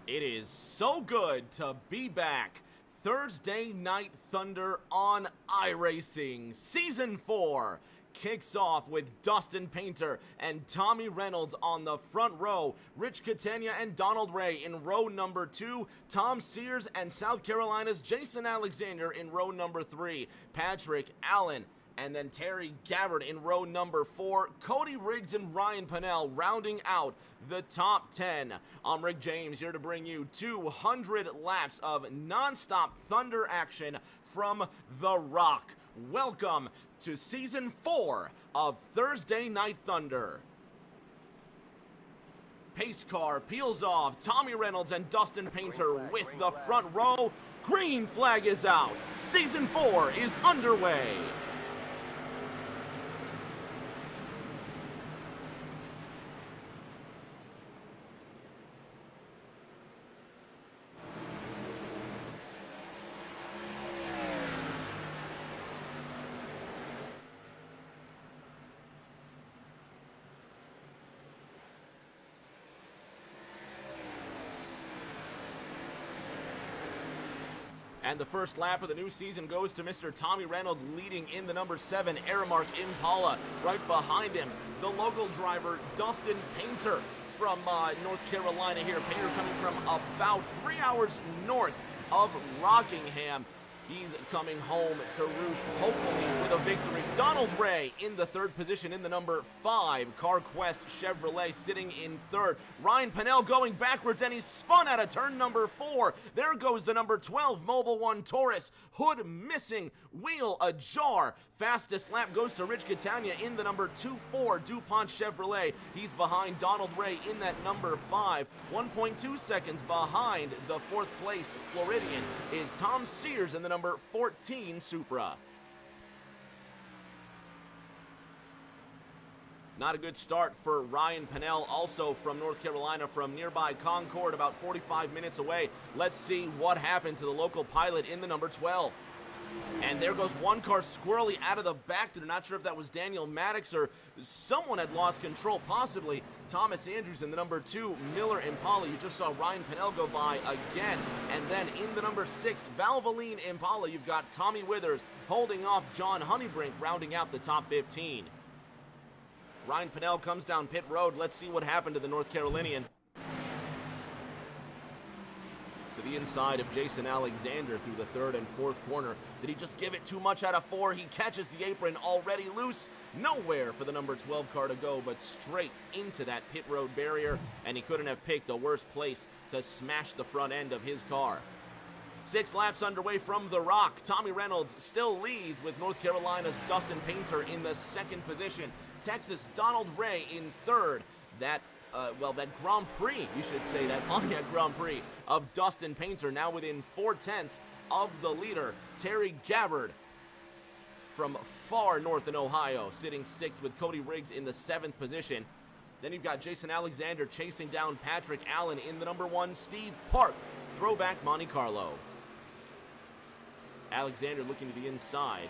It is so good to be back. Thursday Night Thunder on iRacing Season 4 kicks off with Dustin Painter and Tommy Reynolds on the front row, Rich Catania and Donald Ray in row number 2, Tom Sears and South Carolina's Jason Alexander in row number 3, Patrick Allen and then Terry Gabbard in row number 4, Cody Riggs and Ryan Pennell rounding out the top 10. I'm Rick James, here to bring you 200 laps of non-stop Thunder action from The Rock. Welcome to Season 4 of Thursday Night Thunder. Pace car peels off, Tommy Reynolds and Dustin Painter with the front row. Green flag is out. Season 4 is underway. And the first lap of the new season goes to Mr. Tommy Reynolds, leading in the number 7 Aramark Impala. Right behind him, the local driver, Dustin Painter from North Carolina here. Painter coming from about 3 hours north of Rockingham. He's coming home to roost, hopefully with a victory. Donald Ray in the third position in the number 5 CarQuest Chevrolet, sitting in third. Ryan Pennell going backwards, and he's spun out of turn number 4. There goes the number 12 Mobil 1 Taurus. Hood missing, wheel ajar. Fastest lap goes to Rich Catania in the number 24 DuPont Chevrolet. He's behind Donald Ray in that number 5. 1.2 seconds behind the 4th place Floridian is Tom Sears in the number 14 Supra. Not a good start for Ryan Pennell, also from North Carolina, from nearby Concord, about 45 minutes away. Let's see what happened to the local pilot in the number 12. And there goes one car squirrely out of the back. They're not sure if that was Daniel Maddox or someone had lost control, possibly Thomas Andrews in the number 2 Miller Impala. You just saw Ryan Pennell go by again. And then in the number 6 Valvoline Impala, you've got Tommy Withers holding off John Honeybrink, rounding out the top 15. Ryan Pennell comes down pit road. Let's see what happened to the North Carolinian. To the inside of Jason Alexander through the 3rd and 4th corner. Did he just give it too much out of 4? He catches the apron, already loose. Nowhere for the number 12 car to go, but straight into that pit road barrier, and he couldn't have picked a worse place to smash the front end of his car. 6 laps underway from The Rock. Tommy Reynolds still leads with North Carolina's Dustin Painter in the 2nd position. Texas Donald Ray in 3rd. That Grand Prix, you should say, that Pontiac Grand Prix of Dustin Painter, now within 4/10 of the leader. Terry Gabbard from far north in Ohio, sitting 6th with Cody Riggs in the 7th position. Then you've got Jason Alexander chasing down Patrick Allen in the number 1 Steve Park Throwback Monte Carlo. Alexander looking to the inside.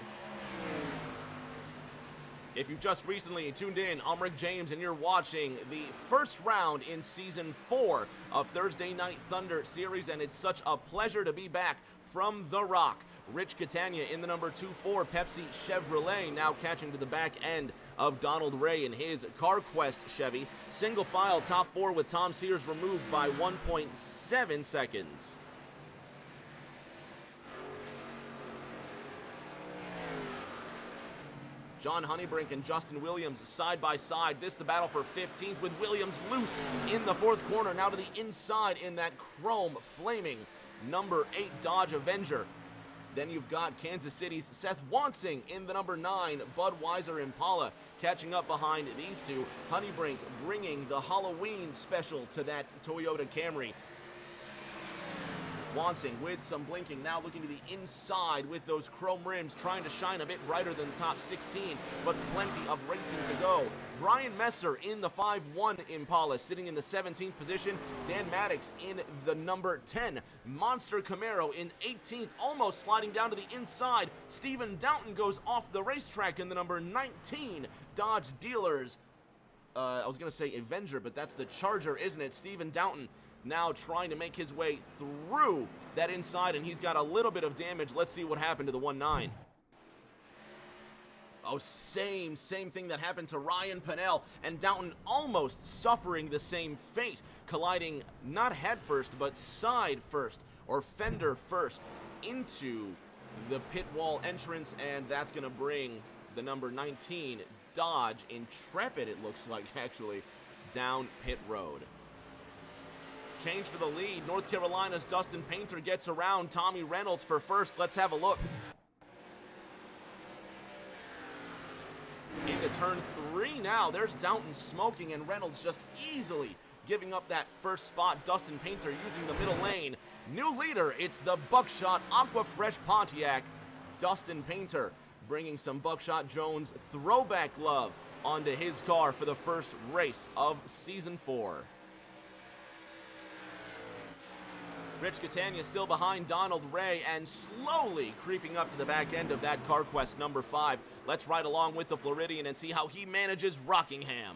If you've just recently tuned in, I'm Rick James, and you're watching the first round in Season 4 of Thursday Night Thunder series, and it's such a pleasure to be back from The Rock. Rich Catania in the number 24 Pepsi Chevrolet, now catching to the back end of Donald Ray in his CarQuest Chevy. Single file top 4 with Tom Sears removed by 1.7 seconds. John Honeybrink and Justin Williams side by side. This the battle for 15th, with Williams loose in the 4th corner. Now to the inside in that chrome flaming number 8 Dodge Avenger. Then you've got Kansas City's Seth Wansing in the number 9 Budweiser Impala. Catching up behind these two, Honeybrink bringing the Halloween special to that Toyota Camry. Wansing with some blinking, now looking to the inside with those chrome rims, trying to shine a bit brighter than the top 16, but plenty of racing to go. Brian Messer in the 5-1 Impala, sitting in the 17th position. Dan Maddox in the number 10. Monster Camaro in 18th, almost sliding down to the inside. Stephen Downton goes off the racetrack in the number 19 Dodge Dealers. I was going to say Avenger, but that's the Charger, isn't it? Stephen Downton now trying to make his way through that inside, and he's got a little bit of damage. Let's see what happened to the 1-9. Oh, same thing that happened to Ryan Pennell, and Downton almost suffering the same fate, colliding not head first, but side first, or fender first, into the pit wall entrance, and that's going to bring the number 19 Dodge Intrepid, it looks like, actually, down pit road. Change for the lead. North Carolina's Dustin Painter gets around Tommy Reynolds for first. Let's have a look. Into turn 3 now. There's Downton smoking, and Reynolds just easily giving up that first spot. Dustin Painter using the middle lane. New leader, it's the Buckshot Aqua Fresh Pontiac. Dustin Painter bringing some Buckshot Jones throwback love onto his car for the first race of Season 4. Rich Catania still behind Donald Ray and slowly creeping up to the back end of that CarQuest number 5. Let's ride along with the Floridian and see how he manages Rockingham.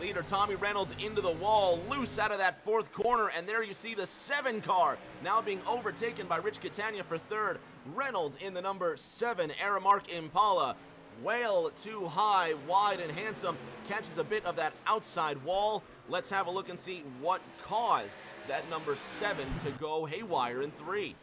Leader Tommy Reynolds into the wall, loose out of that fourth corner, and there you see the 7 car now being overtaken by Rich Catania for third. Reynolds in the number 7 Aramark Impala, well too high, wide, and handsome, catches a bit of that outside wall. Let's have a look and see what caused that number 7 to go haywire in 3.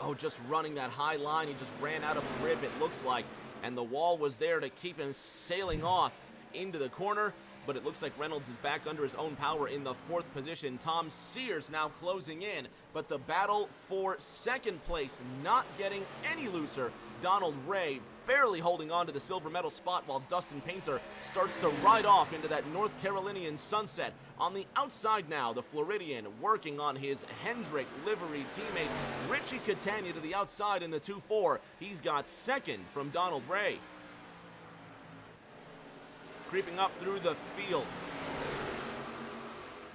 Oh, just running that high line, he just ran out of grip, it looks like, and the wall was there to keep him sailing off into the corner. But it looks like Reynolds is back under his own power in the 4th position. Tom Sears now closing in, but the battle for 2nd place not getting any looser. Donald Ray barely holding on to the silver medal spot while Dustin Painter starts to ride off into that North Carolinian sunset. On the outside now, the Floridian working on his Hendrick livery teammate Richie Catania to the outside in the 2-4. He's got 2nd from Donald Ray. Creeping up through the field,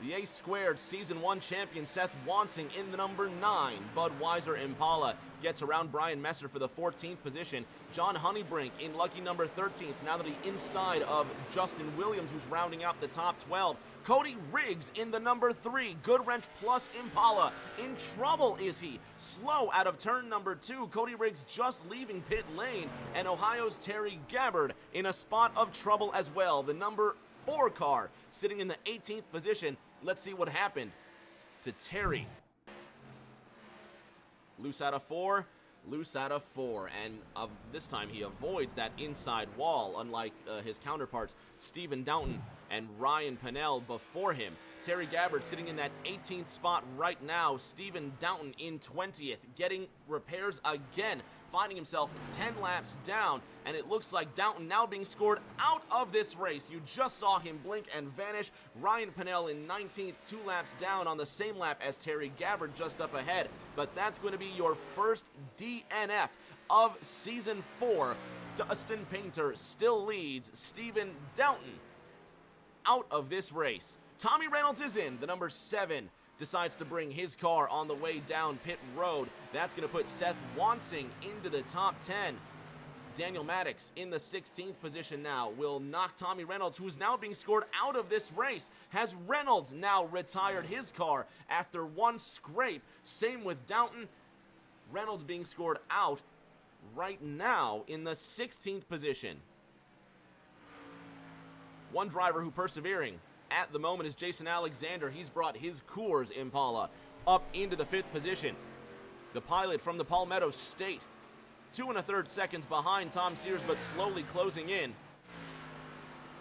the A-Squared Season 1 champion Seth Wansing in the number 9 Budweiser Impala gets around Brian Messer for the 14th position. John Honeybrink in lucky number 13th, now that he's inside of Justin Williams, who's rounding out the top 12. Cody Riggs in the number 3 Goodwrench Plus Impala. In trouble is he? Slow out of turn number 2. Cody Riggs just leaving pit lane, and Ohio's Terry Gabbard in a spot of trouble as well. The number 4 car sitting in the 18th position. Let's see what happened to Terry. Loose out of 4, loose out of 4, and this time he avoids that inside wall, unlike his counterparts Stephen Downton and Ryan Pennell before him. Terry Gabbard sitting in that 18th spot right now. Stephen Downton in 20th, getting repairs again, finding himself 10 laps down, and it looks like Downton now being scored out of this race. You just saw him blink and vanish. Ryan Pennell in 19th, 2 laps down on the same lap as Terry Gabbard just up ahead. But that's going to be your first DNF of Season 4. Dustin Painter still leads Stephen Downton out of this race. Tommy Reynolds is in. The number 7 decides to bring his car on the way down pit road. That's going to put Seth Wansing into the top 10. Daniel Maddox in the 16th position now will knock Tommy Reynolds, who's now being scored out of this race. Has Reynolds now retired his car after one scrape? Same with Downton. Reynolds being scored out right now in the 16th position. One driver who persevering at the moment is Jason Alexander. He's brought his Coors Impala up into the 5th position. The pilot from the Palmetto State, 2 1/3 seconds behind Tom Sears, but slowly closing in.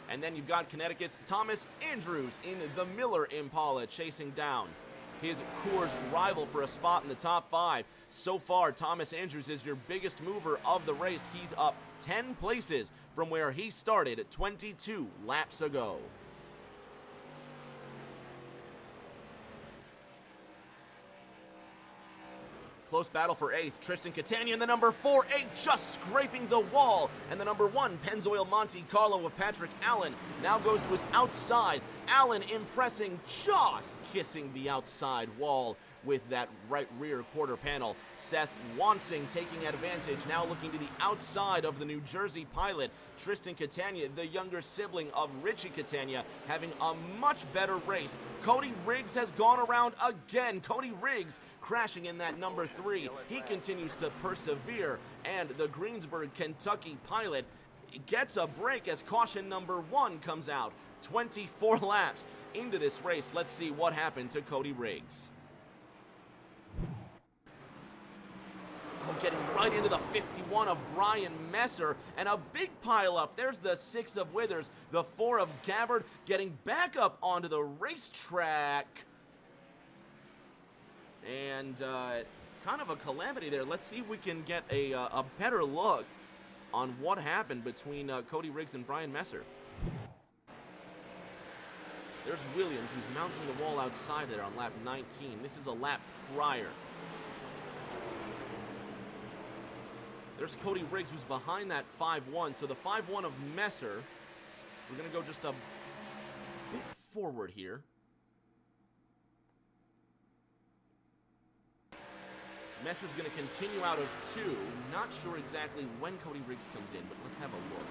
And then you've got Connecticut's Thomas Andrews in the Miller Impala chasing down his Coors rival for a spot in the top 5. So far, Thomas Andrews is your biggest mover of the race. He's up 10 places from where he started 22 laps ago. Close battle for 8th. Tristan Catania in the number 4, 8 just scraping the wall. And the number 1, Pennzoil Monte Carlo of Patrick Allen, now goes to his outside. Allen impressing, just kissing the outside wall with that right rear quarter panel. Seth Wansing taking advantage, now looking to the outside of the New Jersey pilot. Tristan Catania, the younger sibling of Richie Catania, having a much better race. Cody Riggs has gone around again. Cody Riggs crashing in that number 3. He continues to persevere, and the Greensburg, Kentucky pilot gets a break as caution number 1 comes out. 24 laps into this race. Let's see what happened to Cody Riggs. Oh, getting right into the 51 of Brian Messer, and a big pile up. There's the 6 of Withers, the 4 of Gabbard, getting back up onto the racetrack. And kind of a calamity there. Let's see if we can get a better look on what happened between Cody Riggs and Brian Messer. There's Williams, who's mounting the wall outside there on lap 19. This is a lap prior. There's Cody Riggs, who's behind that 5-1. So the 5-1 of Messer, we're going to go just a bit forward here. Messer's going to continue out of 2. Not sure exactly when Cody Riggs comes in, but let's have a look.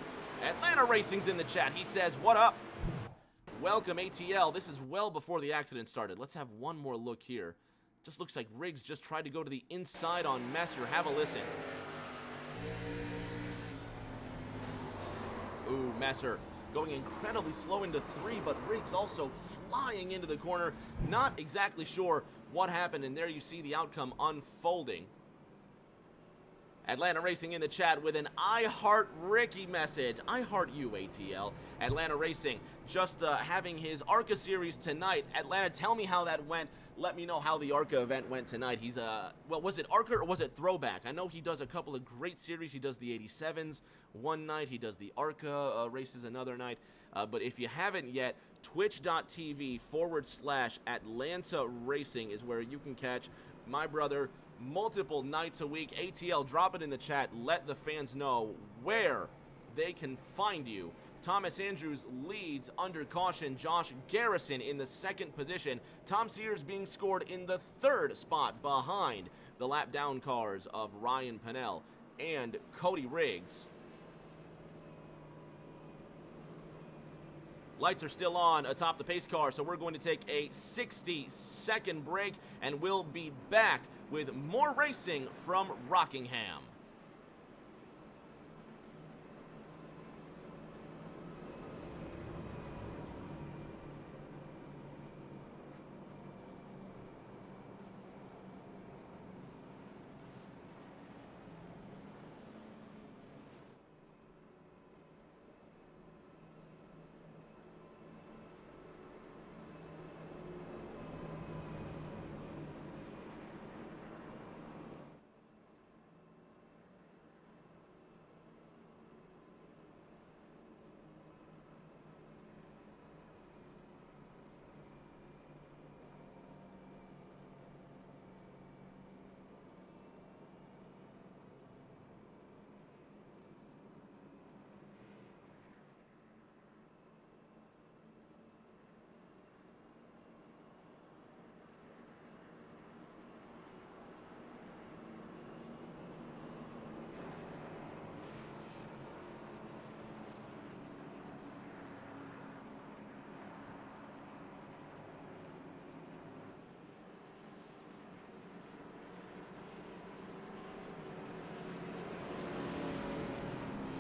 Atlanta Racing's in the chat. He says, "What up? Welcome, ATL. This is well before the accident started." Let's have one more look here. Just looks like Riggs just tried to go to the inside on Messer. Have a listen. Ooh, Messer going incredibly slow into 3, but Riggs also flying into the corner. Not exactly sure what happened, and there you see the outcome unfolding. Atlanta Racing in the chat with an I heart Ricky message. I heart you, ATL. Atlanta Racing just having his ARCA series tonight. Atlanta, tell me how that went. Let me know how the ARCA event went tonight. He's, well, was it ARCA or was it Throwback? I know he does a couple of great series. He does the 87s one night. He does the ARCA races another night. But if you haven't yet, twitch.tv/Atlanta Racing is where you can catch my brother multiple nights a week. ATL, drop it in the chat. Let the fans know where they can find you. Thomas Andrews leads under caution. Josh Garrison in the 2nd position. Tom Sears being scored in the 3rd spot behind the lap down cars of Ryan Pennell and Cody Riggs. Lights are still on atop the pace car, so we're going to take a 60-second break, and we'll be back with more racing from Rockingham.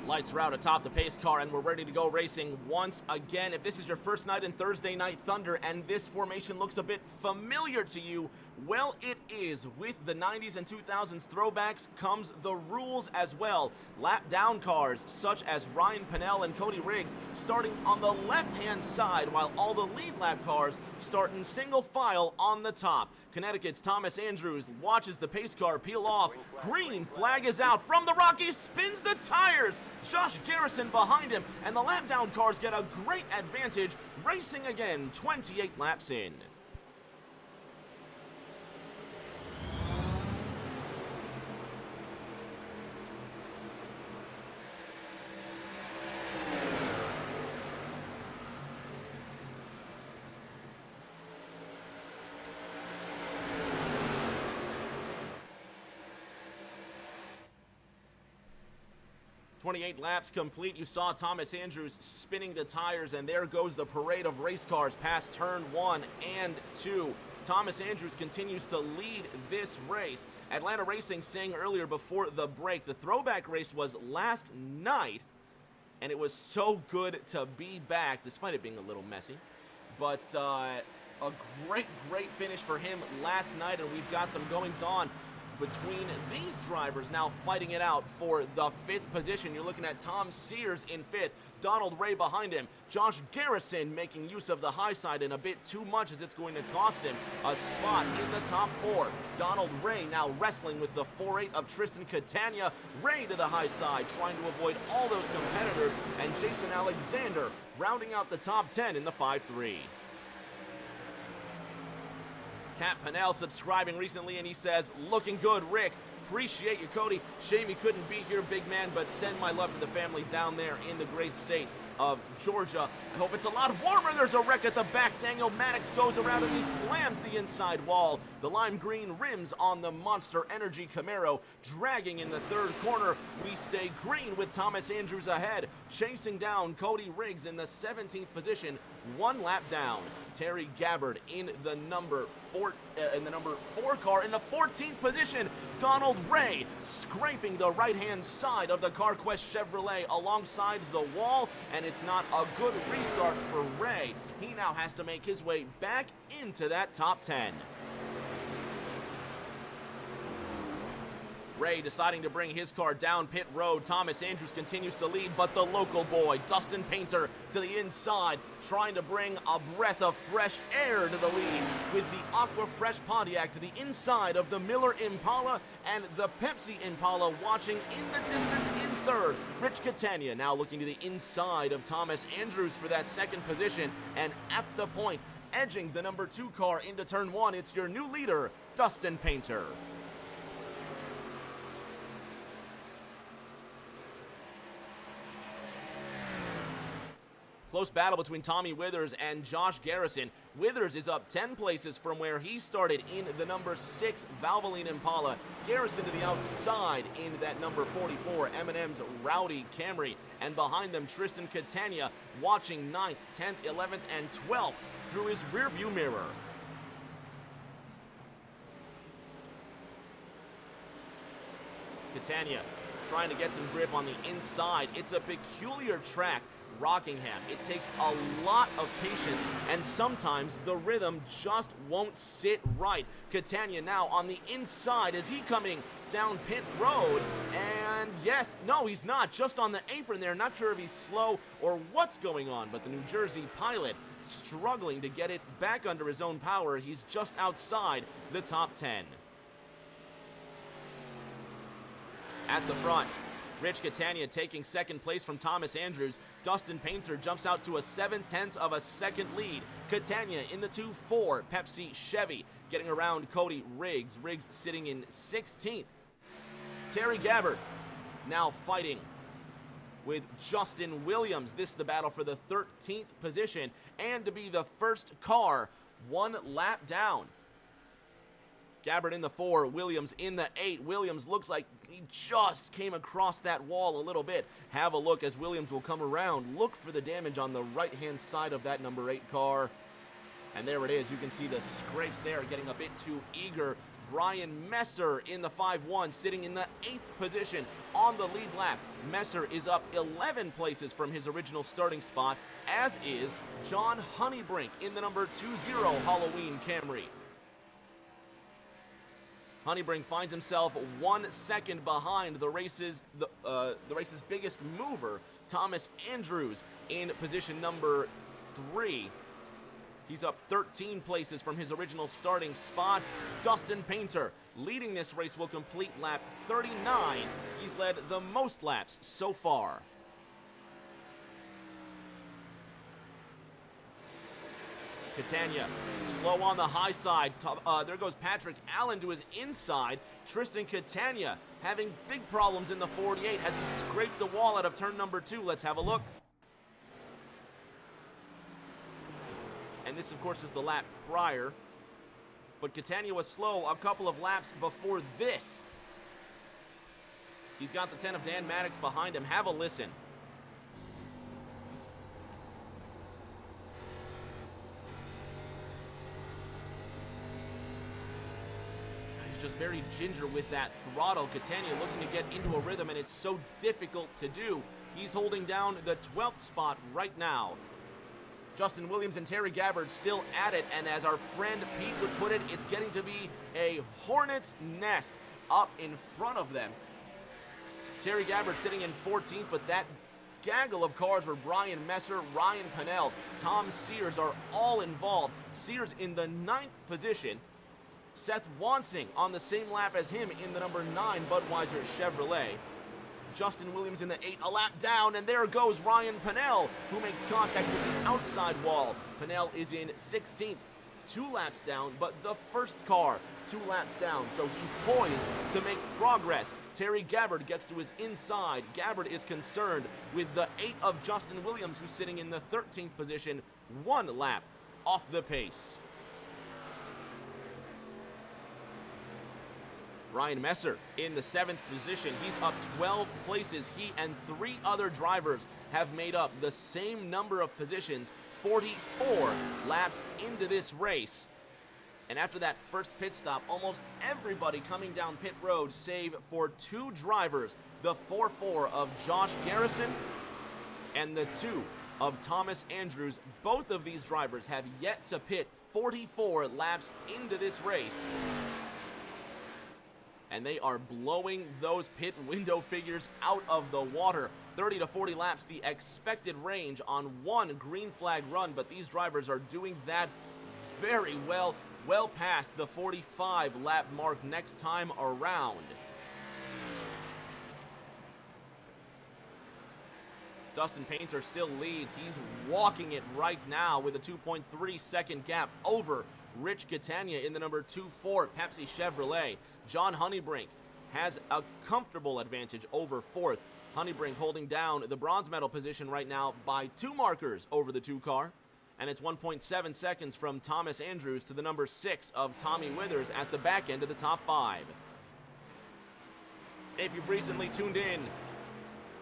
Lights are out atop the pace car, and we're ready to go racing once again. If this is your first night in Thursday Night Thunder and this formation looks a bit familiar to you, well, it is. With the 90s and 2000s throwbacks comes the rules as well. Lap down cars such as Ryan Pennell and Cody Riggs starting on the left-hand side, while all the lead lap cars start in single file on the top. Connecticut's Thomas Andrews watches the pace car peel off. Green flag is out from the Rockies, spins the tires. Josh Garrison behind him, and the lap down cars get a great advantage, racing again 28 laps in. 28 laps complete. You saw Thomas Andrews spinning the tires, and there goes the parade of race cars past turn 1 and 2. Thomas Andrews continues to lead this race. Atlanta Racing saying earlier before the break, the throwback race was last night, and it was so good to be back, despite it being a little messy. But a great finish for him last night, and we've got some goings-on between these drivers now fighting it out for the 5th position. You're looking at Tom Sears in 5th, Donald Ray behind him, Josh Garrison making use of the high side and a bit too much as it's going to cost him a spot in the top 4. Donald Ray now wrestling with the 4-8 of Tristan Catania. Ray to the high side trying to avoid all those competitors, and Jason Alexander rounding out the top 10 in the 5-3. Cat Pennell subscribing recently, and he says, looking good, Rick. Appreciate you, Cody. Shame he couldn't be here, big man, but send my love to the family down there in the great state of Georgia. I hope it's a lot warmer. There's a wreck at the back. Daniel Maddox goes around and he slams the inside wall. The lime green rims on the Monster Energy Camaro dragging in the 3rd corner. We stay green with Thomas Andrews ahead, chasing down Cody Riggs in the 17th position, 1 lap down. Terry Gabbard in the number 4 car in the 14th position. Donald Ray scraping the right-hand side of the CarQuest Chevrolet alongside the wall, and it's not a good restart for Ray. He now has to make his way back into that top 10. Ray deciding to bring his car down pit road. Thomas Andrews continues to lead, but the local boy, Dustin Painter, to the inside, trying to bring a breath of fresh air to the lead with the Aqua Fresh Pontiac to the inside of the Miller Impala, and the Pepsi Impala watching in the distance in 3rd. Rich Catania now looking to the inside of Thomas Andrews for that 2nd position, and at the point, edging the number 2 car into turn 1, it's your new leader, Dustin Painter. Close battle between Tommy Withers and Josh Garrison. Withers is up 10 places from where he started in the number 6 Valvoline Impala. Garrison to the outside in that number 44 M&M's Rowdy Camry. And behind them, Tristan Catania watching 9th, 10th, 11th, and 12th through his rearview mirror. Catania trying to get some grip on the inside. It's a peculiar track, Rockingham. It takes a lot of patience, and sometimes the rhythm just won't sit right. Catania now on the inside. Is he coming down pit road? And yes, no, he's not. Just on the apron there. Not sure if he's slow or what's going on, but the New Jersey pilot struggling to get it back under his own power. He's just outside the top 10. At the front, Rich Catania taking 2nd place from Thomas Andrews. Dustin Painter jumps out to a 7/10 of a second lead. Catania in the 2-4 Pepsi Chevy getting around Cody Riggs. Riggs sitting in 16th. Terry Gabbard now fighting with Justin Williams. This is the battle for the 13th position and to be the first car 1 lap down. Gabbard in the 4, Williams in the 8. Williams looks like he just came across that wall a little bit. Have a look as Williams will come around. Look for the damage on the right-hand side of that number 8 car. And there it is. You can see the scrapes there, getting a bit too eager. Brian Messer in the 5-1, sitting in the 8th position on the lead lap. Messer is up 11 places from his original starting spot, as is John Honeybrink in the number 20 Halloween Camry. Honeybrink finds himself 1 second behind the race's biggest mover, Thomas Andrews, in position number 3. He's up 13 places from his original starting spot. Dustin Painter leading this race will complete lap 39. He's led the most laps so far. Catania slow on the high side. There goes Patrick Allen to his inside. Tristan Catania having big problems in the 48. Has he scraped the wall out of turn number 2? Let's have a look. And this, of course, is the lap prior. But Catania was slow a couple of laps before this. He's got the 10 of Dan Maddox behind him. Have a listen. He's just very ginger with that throttle. Catania looking to get into a rhythm, and it's so difficult to do. He's holding down the 12th spot right now. Justin Williams and Terry Gabbard still at it, and as our friend Pete would put it, it's getting to be a hornet's nest up in front of them. Terry Gabbard sitting in 14th, but that gaggle of cars for Brian Messer, Ryan Pennell, Tom Sears are all involved. Sears in the 9th position. Seth Wansing on the same lap as him in the number 9 Budweiser Chevrolet. Justin Williams in the 8, a lap down, and there goes Ryan Pennell, who makes contact with the outside wall. Pennell is in 16th, 2 laps down, but the first car 2 laps down, so he's poised to make progress. Terry Gabbard gets to his inside. Gabbard is concerned with the 8 of Justin Williams, who's sitting in the 13th position, 1 lap off the pace. Brian Messer in the 7th position. He's up 12 places. He and 3 other drivers have made up the same number of positions, 44 laps into this race. And after that first pit stop, almost everybody coming down pit road, save for 2 drivers, the 4-4 of Josh Garrison and the 2 of Thomas Andrews. Both of these drivers have yet to pit 44 laps into this race. And they are blowing those pit window figures out of the water. 30 to 40 laps, the expected range on 1 green flag run, but these drivers are doing that very well, well past the 45 lap mark next time around. Dustin Painter still leads. He's walking it right now with a 2.3 second gap over Rich Catania in the number 2-4 Pepsi Chevrolet. John Honeybrink has a comfortable advantage over 4th. Honeybrink holding down the bronze medal position right now by 2 markers over the 2 car. And it's 1.7 seconds from Thomas Andrews to the number 6 of Tommy Withers at the back end of the top 5. If you've recently tuned in,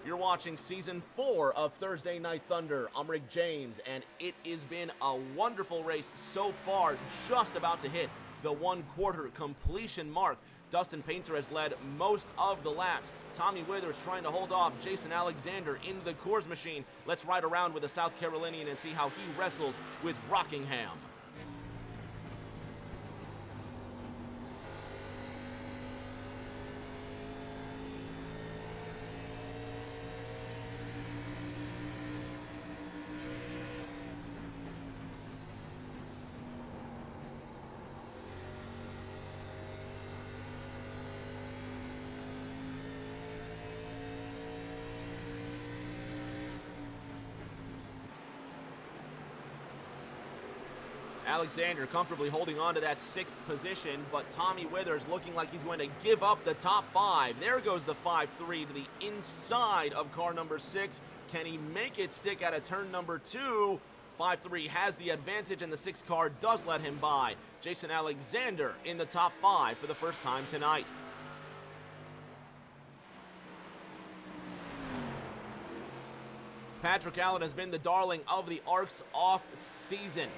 you're watching Season 4 of Thursday Night Thunder. I'm Rick James, and it has been a wonderful race so far, just about to hit the 1/4 completion mark. Dustin Painter has led most of the laps. Tommy Withers trying to hold off Jason Alexander into the Coors machine. Let's ride around with the South Carolinian and see how he wrestles with Rockingham. Alexander comfortably holding on to that 6th position, but Tommy Withers looking like he's going to give up the top 5. There goes the 5-3 to the inside of car number 6. Can he make it stick out of turn number 2? 5-3 has the advantage, and the 6 car does let him by. Jason Alexander in the top 5 for the first time tonight. Patrick Allen has been the darling of the ARC's off season.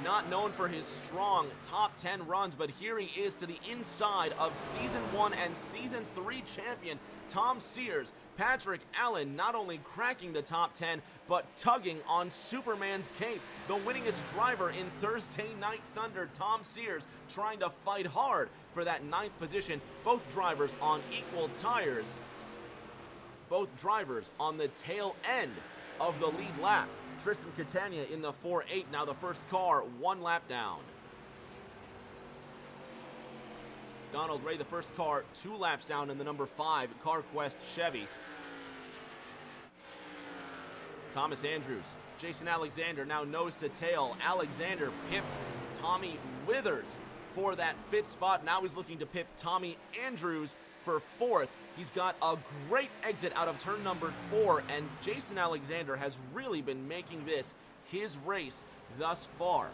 Not known for his strong top 10 runs, but here he is to the inside of Season 1 and Season 3 champion Tom Sears. Patrick Allen not only cracking the top 10, but tugging on Superman's cape. The winningest driver in Thursday Night Thunder, Tom Sears, trying to fight hard for that 9th position. Both drivers on equal tires. Both drivers on the tail end of the lead lap. Tristan Catania in the 4-8, now the first car 1 lap down. Donald Ray, the first car 2 laps down in the number 5 CarQuest Chevy. Thomas Andrews, Jason Alexander now nose to tail. Alexander pipped Tommy Withers for that 5th spot. Now he's looking to pip Tommy Andrews for 4th. He's got a great exit out of turn number 4, and Jason Alexander has really been making this his race thus far.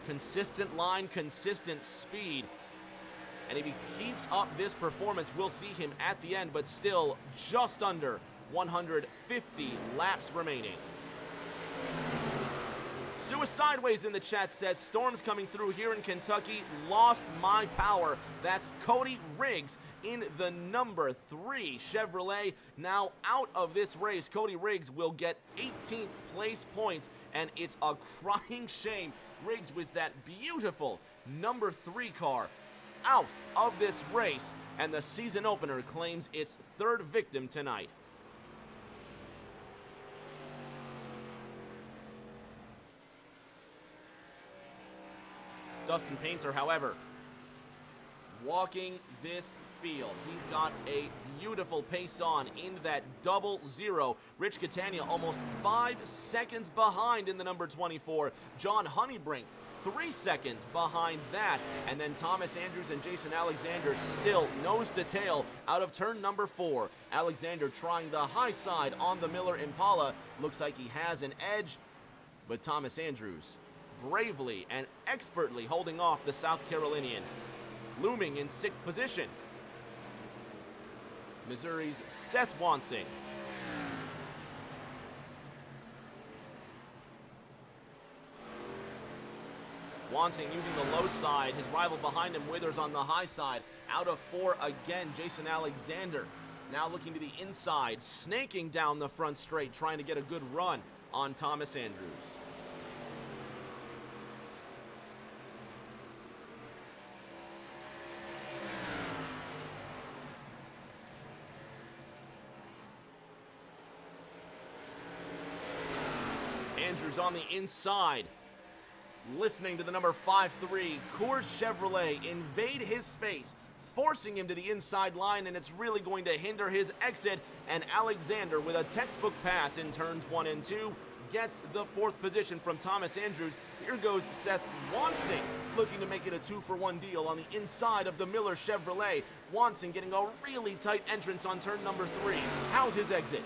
Consistent line, consistent speed. And if he keeps up this performance, we'll see him at the end, but still just under 150 laps remaining. Suicideways in the chat says, storms coming through here in Kentucky, lost my power. That's Cody Riggs in the number 3 Chevrolet. Now out of this race, Cody Riggs will get 18th place points, and it's a crying shame. Riggs with that beautiful number 3 car out of this race, and the season opener claims its 3rd victim tonight. Dustin Painter, however, walking this field. He's got a beautiful pace on in that 00. Rich Catania almost 5 seconds behind in the number 24. John Honeybrink 3 seconds behind that. And then Thomas Andrews and Jason Alexander still nose to tail out of turn number 4. Alexander trying the high side on the Miller Impala. Looks like he has an edge, but Thomas Andrews bravely and expertly holding off the South Carolinian. Looming in 6th position, Missouri's Seth Wansing. Wansing using the low side. His rival behind him, Withers, on the high side. Out of 4 again, Jason Alexander. Now looking to the inside, snaking down the front straight, trying to get a good run on Thomas Andrews. Andrews on the inside, listening to the number 5-3 Coors Chevrolet invade his space, forcing him to the inside line, and it's really going to hinder his exit. And Alexander, with a textbook pass in turns 1 and 2, gets the 4th position from Thomas Andrews. Here goes Seth Wansing, looking to make it a 2-for-1 deal on the inside of the Miller Chevrolet. Wansing getting a really tight entrance on turn number 3. How's his exit?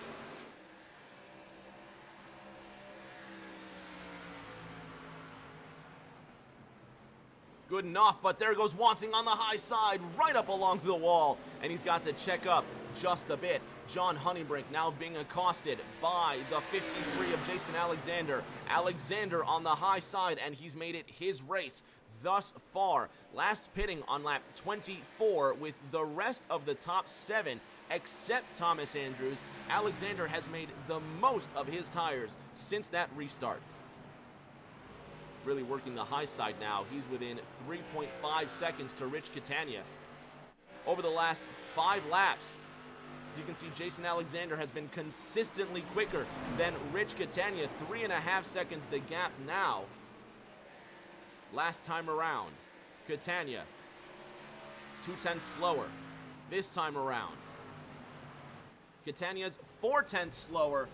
Good enough, but there goes Wansing on the high side, right up along the wall, and he's got to check up just a bit. John Honeybrink now being accosted by the 53 of Jason Alexander. Alexander on the high side, and he's made it his race thus far. Last pitting on lap 24 with the rest of the top 7, except Thomas Andrews. Alexander has made the most of his tires since that restart. Really working the high side now. He's within 3.5 seconds to Rich Catania. Over the last 5 laps, you can see Jason Alexander has been consistently quicker than Rich Catania. 3.5 seconds the gap now. Last time around, Catania 0.2 slower. This time around, Catania's 0.4 slower,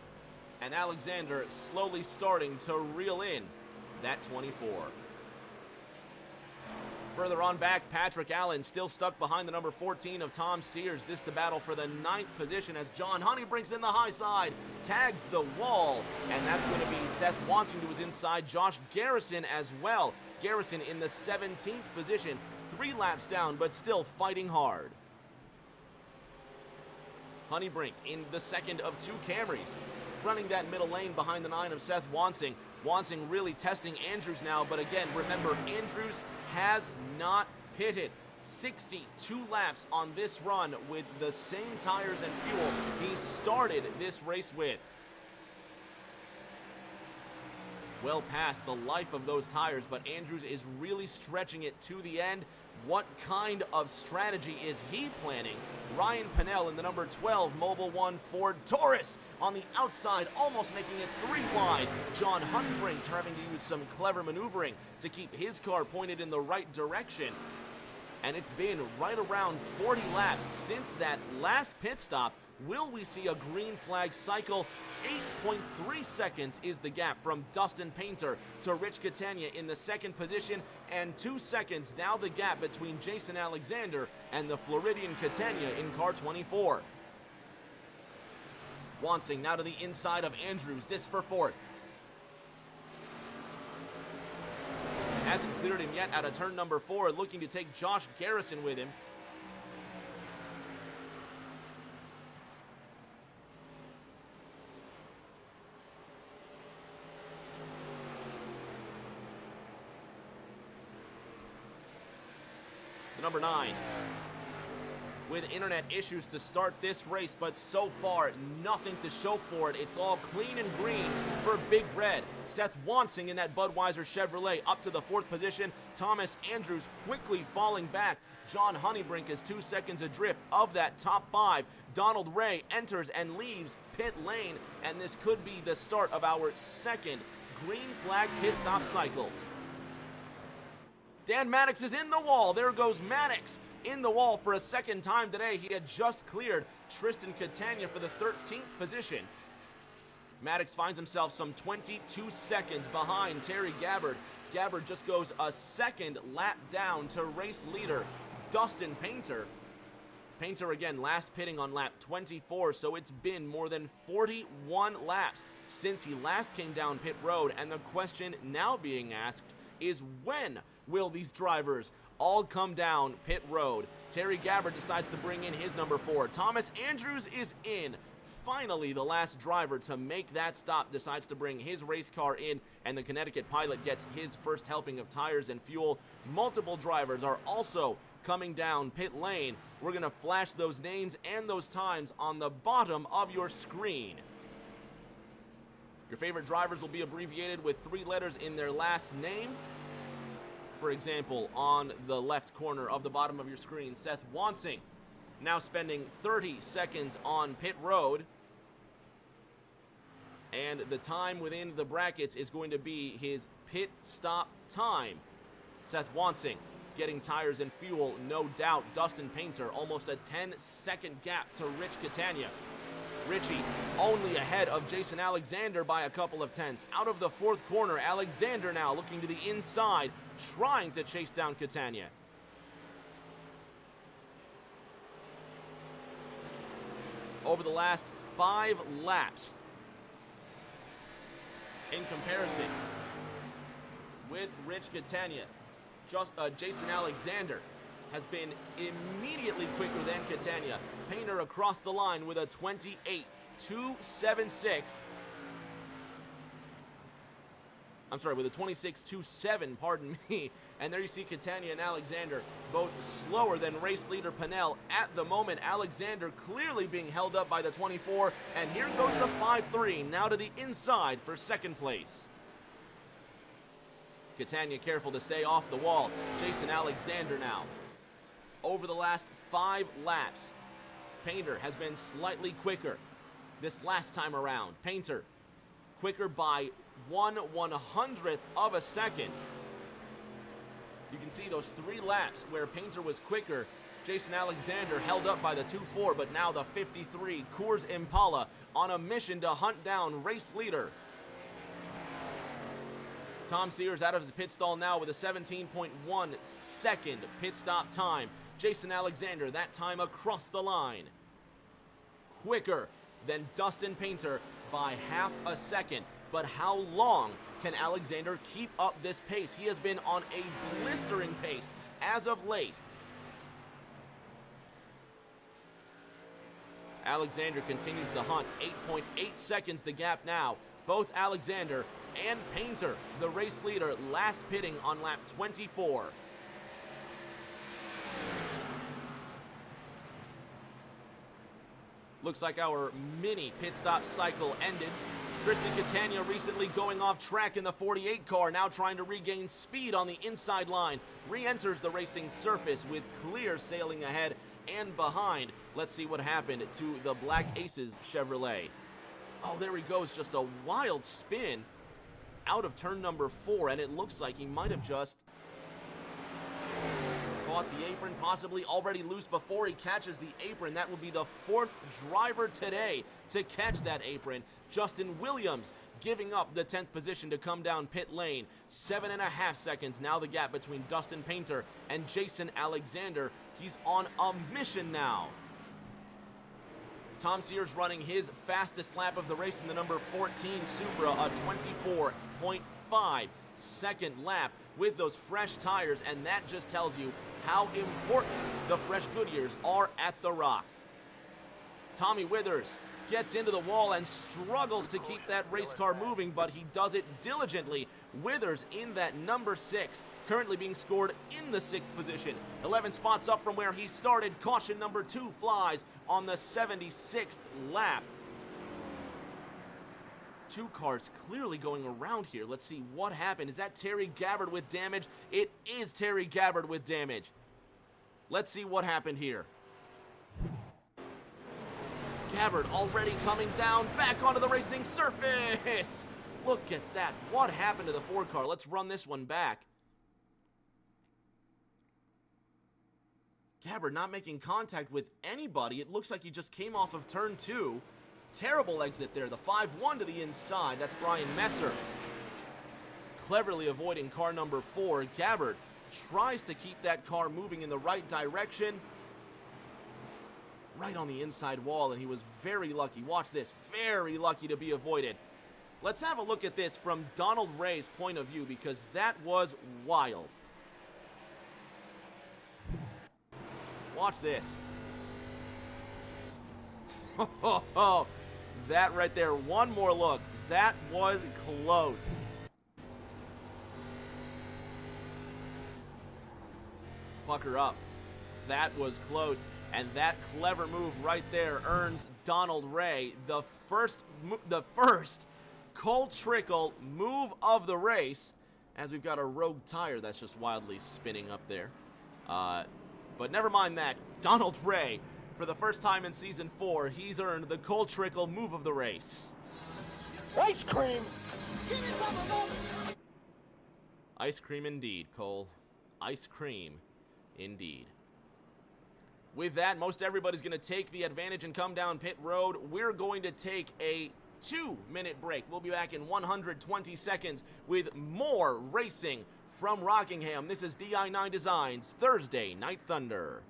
and Alexander slowly starting to reel in that 24. Further on back, Patrick Allen still stuck behind the number 14 of Tom Sears. This the battle for the 9th position as John Honeybrink's in the high side, tags the wall, and that's going to be Seth Wansing to his inside. Josh Garrison as well. Garrison in the 17th position, 3 laps down, but still fighting hard. Honeybrink in the second of 2 Camrys, running that middle lane behind the 9 of Seth Wansing. Wansing really testing Andrews now, but again, remember, Andrews has not pitted. 62 laps on this run with the same tires and fuel he started this race with. Well past the life of those tires, but Andrews is really stretching it to the end. What kind of strategy is he planning? Ryan Pennell in the number 12 Mobil 1 Ford Taurus on the outside, almost making it 3 wide. John Honeybrink having to use some clever maneuvering to keep his car pointed in the right direction. And it's been right around 40 laps since that last pit stop. Will we see a green flag cycle? 8.3 seconds is the gap from Dustin Painter to Rich Catania in the 2nd position, and 2 seconds now the gap between Jason Alexander and the Floridian Catania in car 24. Wansing now to the inside of Andrews, this for 4th. Hasn't cleared him yet out of turn number 4, looking to take Josh Garrison with him. The number 9. With internet issues to start this race, but so far, nothing to show for it. It's all clean and green for Big Red. Seth Wansing in that Budweiser Chevrolet up to the 4th position. Thomas Andrews quickly falling back. John Honeybrink is 2 seconds adrift of that top 5. Donald Ray enters and leaves pit lane, and this could be the start of our second green flag pit stop cycles. Dan Maddox is in the wall. There goes Maddox in the wall for a second time today. He had just cleared Tristan Catania for the 13th position. Maddox finds himself some 22 seconds behind Terry Gabbard. Gabbard just goes a second lap down to race leader Dustin Painter. Painter again last pitting on lap 24, so it's been more than 41 laps since he last came down pit road, and the question now being asked is, when will these drivers all come down pit road? Terry Gabbard decides to bring in his number 4. Thomas Andrews is in. Finally, the last driver to make that stop decides to bring his race car in, and the Connecticut pilot gets his first helping of tires and fuel. Multiple drivers are also coming down pit lane. We're going to flash those names and those times on the bottom of your screen. Your favorite drivers will be abbreviated with 3 letters in their last name. For example, on the left corner of the bottom of your screen, Seth Wansing, now spending 30 seconds on pit road. And the time within the brackets is going to be his pit stop time. Seth Wansing getting tires and fuel, no doubt. Dustin Painter, almost a 10-second gap to Rich Catania. Richie only ahead of Jason Alexander by a couple of tenths. Out of the 4th corner, Alexander now looking to the inside, trying to chase down Catania. Over the last 5 laps, in comparison with Rich Catania, Jason Alexander has been immediately quicker than Catania. Painter across the line with a 28.276. I'm sorry, with a 26.27, pardon me. And there you see Catania and Alexander both slower than race leader Pennell. At the moment, Alexander clearly being held up by the 24. And here goes the 5-3, now to the inside for 2nd place. Catania careful to stay off the wall. Jason Alexander now. Over the last 5 laps, Painter has been slightly quicker this last time around. Painter quicker by 1/100th of a second. You can see those 3 laps where Painter was quicker. Jason Alexander held up by the 2.4, but now the 53 Coors Impala on a mission to hunt down race leader. Tom Sears out of his pit stall now with a 17.1 second pit stop time. Jason Alexander, that time across the line. Quicker than Dustin Painter by half a second. But how long can Alexander keep up this pace? He has been on a blistering pace as of late. Alexander continues to hunt. 8.8 seconds the gap now. Both Alexander and Painter, the race leader, last pitting on lap 24. Looks like our mini pit stop cycle ended. Tristan Catania recently going off track in the 48 car, now trying to regain speed on the inside line. Re-enters the racing surface with clear sailing ahead and behind. Let's see what happened to the Black Aces Chevrolet. Oh, there he goes, just a wild spin out of turn number 4, and it looks like he might have just caught the apron, possibly already loose before he catches the apron. That will be the 4th driver today to catch that apron. Justin Williams giving up the 10th position to come down pit lane. 7.5 seconds now the gap between Dustin Painter and Jason Alexander. He's on a mission now. Tom Sears running his fastest lap of the race in the number 14 Supra, a 24.5 second lap. with those fresh tires, and that just tells you how important the fresh Goodyears are at the Rock. Tommy Withers gets into the wall and struggles to keep that race car moving, but he does it diligently. Withers in that number 6, currently being scored in the 6th position. 11 spots up from where he started. Caution number 2 flies on the 76th lap. 2 cars clearly going around here. Let's see what happened. Is that Terry Gabbard with damage? It is Terry Gabbard with damage. Let's see what happened here. Gabbard already coming down, back onto the racing surface. Look at that. What happened to the Ford car? Let's run this one back. Gabbard not making contact with anybody. It looks like he just came off of turn 2. Terrible exit there. The 5-1 to the inside. That's Brian Messer. Cleverly avoiding car number 4. Gabbard tries to keep that car moving in the right direction. Right on the inside wall, and he was very lucky. Watch this. Very lucky to be avoided. Let's have a look at this from Donald Ray's point of view, because that was wild. Watch this. That right there. One more look. That was close. Pucker up. That was close. And that clever move right there earns Donald Ray the first Cole Trickle move of the race, as we've got a rogue tire that's just wildly spinning up there. But never mind that. Donald Ray, for the first time in Season 4, he's earned the Cole Trickle move of the race. Ice cream! Ice cream indeed, Cole. Ice cream indeed. With that, most everybody's going to take the advantage and come down pit road. We're going to take a 2-minute break. We'll be back in 120 seconds with more racing from Rockingham. This is di9 Designs Thursday Night Thunder.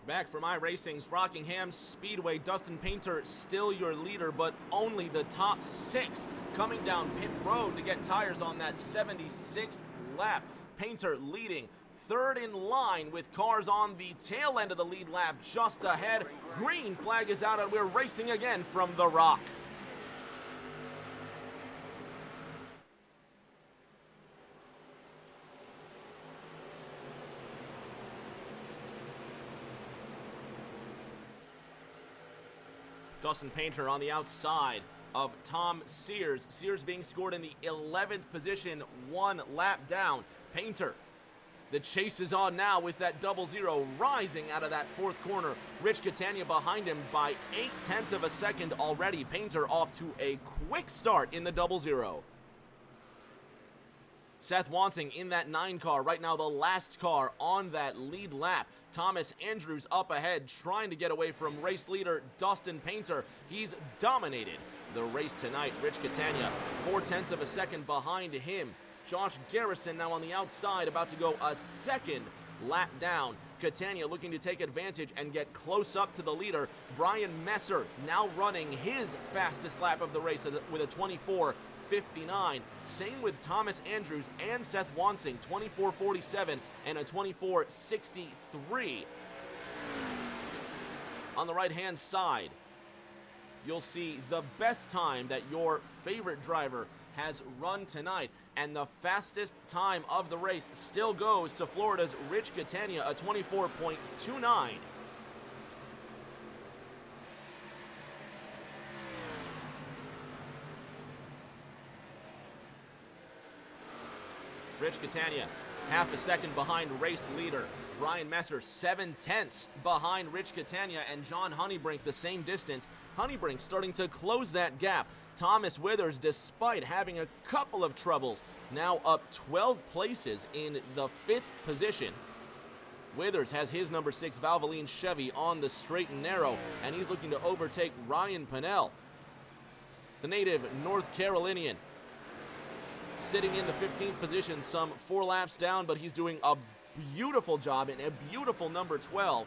Back from iRacing's Rockingham Speedway, Dustin Painter still your leader, but only the top 6 coming down pit road to get tires on that 76th lap. Painter leading, 3rd in line with cars on the tail end of the lead lap just ahead. Green flag is out and we're racing again from the Rock. Dustin Painter on the outside of Tom Sears. Sears being scored in the 11th position, 1 lap down. Painter The chase is on now with that 0-0 rising out of that fourth corner. Rich Catania behind him by 0.8 of a second already. Painter off to a quick start in the 0-0. Seth Wanting in that 9 car, right now the last car on that lead lap. Thomas Andrews up ahead, trying to get away from race leader Dustin Painter. He's dominated the race tonight. Rich Catania, 0.4 of a second behind him. Josh Garrison now on the outside, about to go a second lap down. Catania looking to take advantage and get close up to the leader. Brian Messer now running his fastest lap of the race with a 24:59. Same with Thomas Andrews and Seth Wansing, 24:47 and a 24:63. On the right-hand side, you'll see the best time that your favorite driver has run tonight, and the fastest time of the race still goes to Florida's Rich Catania, a 24:29. Rich Catania, half a second behind race leader Brian Messer, 0.7 behind Rich Catania, and John Honeybrink the same distance. Honeybrink starting to close that gap. Thomas Withers, despite having a couple of troubles, now up 12 places in the 5th position. Withers has his number 6 Valvoline Chevy on the straight and narrow, and he's looking to overtake Ryan Pinnell, the native North Carolinian, sitting in the 15th position, some 4 laps down, but he's doing a beautiful job in a beautiful number 12.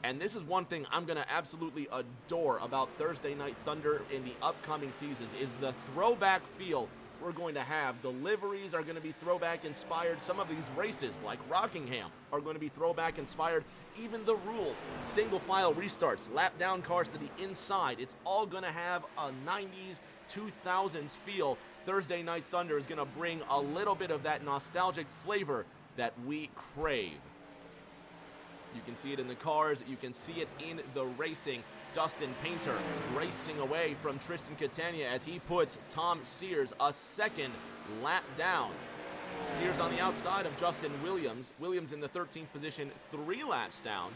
And this is one thing I'm going to absolutely adore about Thursday Night Thunder in the upcoming seasons, is the throwback feel we're going to have. The liveries are going to be throwback inspired. Some of these races, like Rockingham, are going to be throwback inspired. Even the rules, single file restarts, lap down cars to the inside, it's all going to have a 90s, 2000s feel. Thursday Night Thunder is going to bring a little bit of that nostalgic flavor that we crave. You can see it in the cars, you can see it in the racing. Dustin Painter racing away from Tristan Catania as he puts Tom Sears a second lap down. Sears on the outside of Justin Williams. Williams in the 13th position, 3 laps down.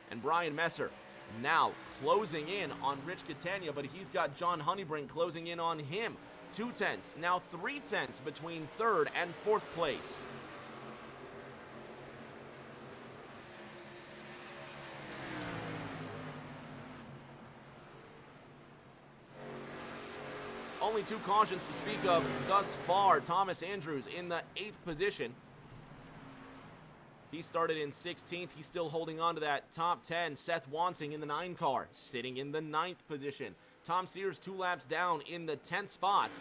And Brian Messer now closing in on Rich Catania, but he's got John Honeybrink closing in on him. 0.2, now 0.3 between 3rd and 4th place. Only 2 cautions to speak of thus far. Thomas Andrews in the 8th position. He started in 16th. He's still holding on to that top 10. Seth Wanting in the 9 car, sitting in the 9th position. Tom Sears 2 laps down in the 10th spot.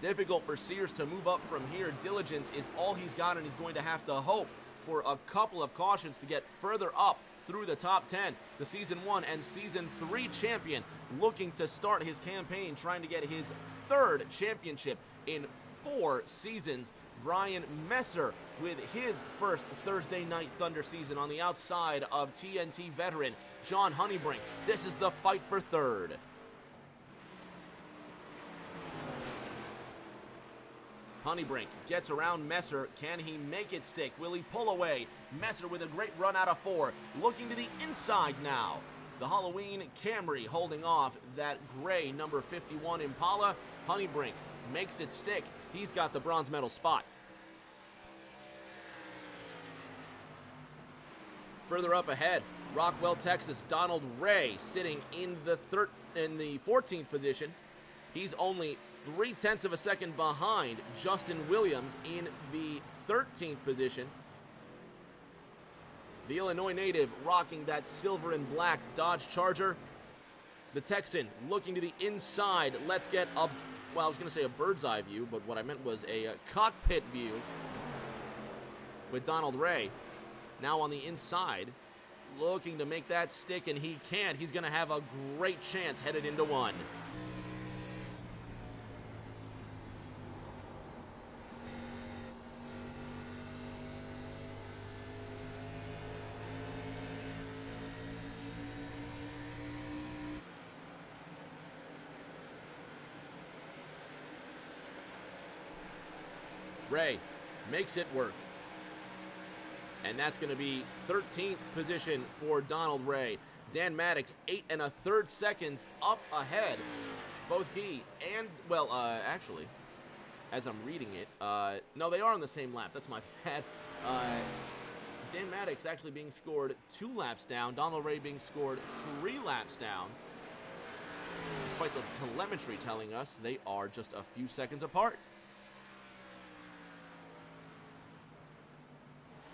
Difficult for Sears to move up from here. Diligence is all he's got, and he's going to have to hope for a couple of cautions to get further up through the top 10. The Season 1 and Season 3 champion looking to start his campaign, trying to get his 3rd championship in 4 seasons. Brian Messer with his first Thursday Night Thunder season on the outside of TNT veteran John Honeybrink. This is the fight for 3rd. Honeybrink gets around Messer. Can he make it stick? Will he pull away? Messer with a great run out of 4. Looking to the inside now. The Halloween Camry holding off that gray number 51 Impala. Honeybrink makes it stick. He's got the bronze medal spot. Further up ahead, Rockwell, Texas, Donald Ray sitting in the 14th position. He's only 0.3 of a second behind Justin Williams in the 13th position. The Illinois native rocking that silver and black Dodge Charger. The Texan looking to the inside. Let's get a, well, I was going to say a bird's eye view, but what I meant was a cockpit view with Donald Ray. Now on the inside, looking to make that stick, and he can't. He's going to have a great chance headed into 1. Ray makes it work. And that's going to be 13th position for Donald Ray. Dan Maddox, 8 1/3 seconds up ahead. Both he and, well, actually, as I'm reading it, no, they are on the same lap. That's my bad. Dan Maddox actually being scored 2 laps down. Donald Ray being scored 3 laps down. Despite the telemetry telling us they are just a few seconds apart.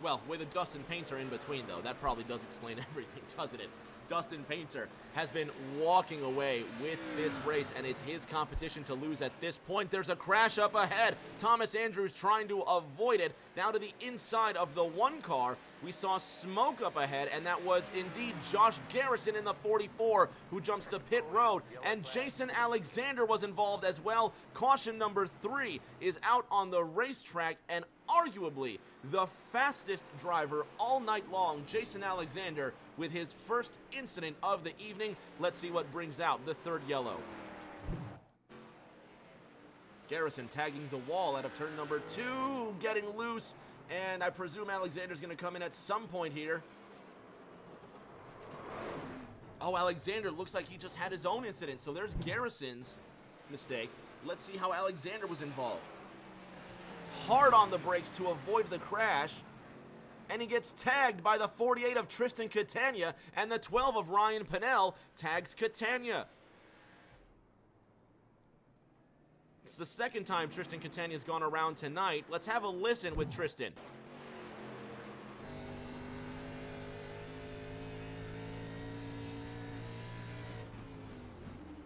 Well, with a Dustin Painter in between, though, that probably does explain everything, doesn't it? Dustin Painter has been walking away with this race, and it's his competition to lose at this point. There's a crash up ahead. Thomas Andrews trying to avoid it. Now to the inside of the 1 car, we saw smoke up ahead, and that was indeed Josh Garrison in the 44 who jumps to pit road, and Jason Alexander was involved as well. Caution number 3 is out on the racetrack, and arguably the fastest driver all night long, Jason Alexander, with his first incident of the evening. Let's see what brings out the 3rd yellow. Garrison tagging the wall out of turn number 2, getting loose, and I presume Alexander's going to come in at some point here. Oh, Alexander looks like he just had his own incident, so there's Garrison's mistake. Let's see how Alexander was involved. Hard on the brakes to avoid the crash, and he gets tagged by the 48 of Tristan Catania, and the 12 of Ryan Pennell tags Catania. It's the 2nd time Tristan Catania's gone around tonight. Let's have a listen with Tristan.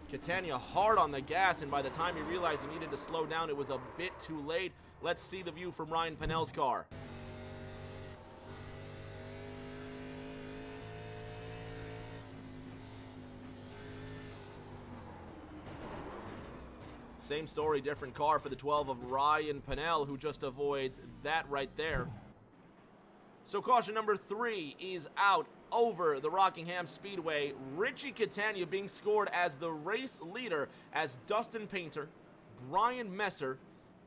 Catania hard on the gas, and by the time he realized he needed to slow down, it was a bit too late. Let's see the view from Ryan Pennell's car. Same story, different car for the 12 of Ryan Pennell, who just avoids that right there. So caution number 3 is out over the Rockingham Speedway. Richie Catania being scored as the race leader, as Dustin Painter, Brian Messer,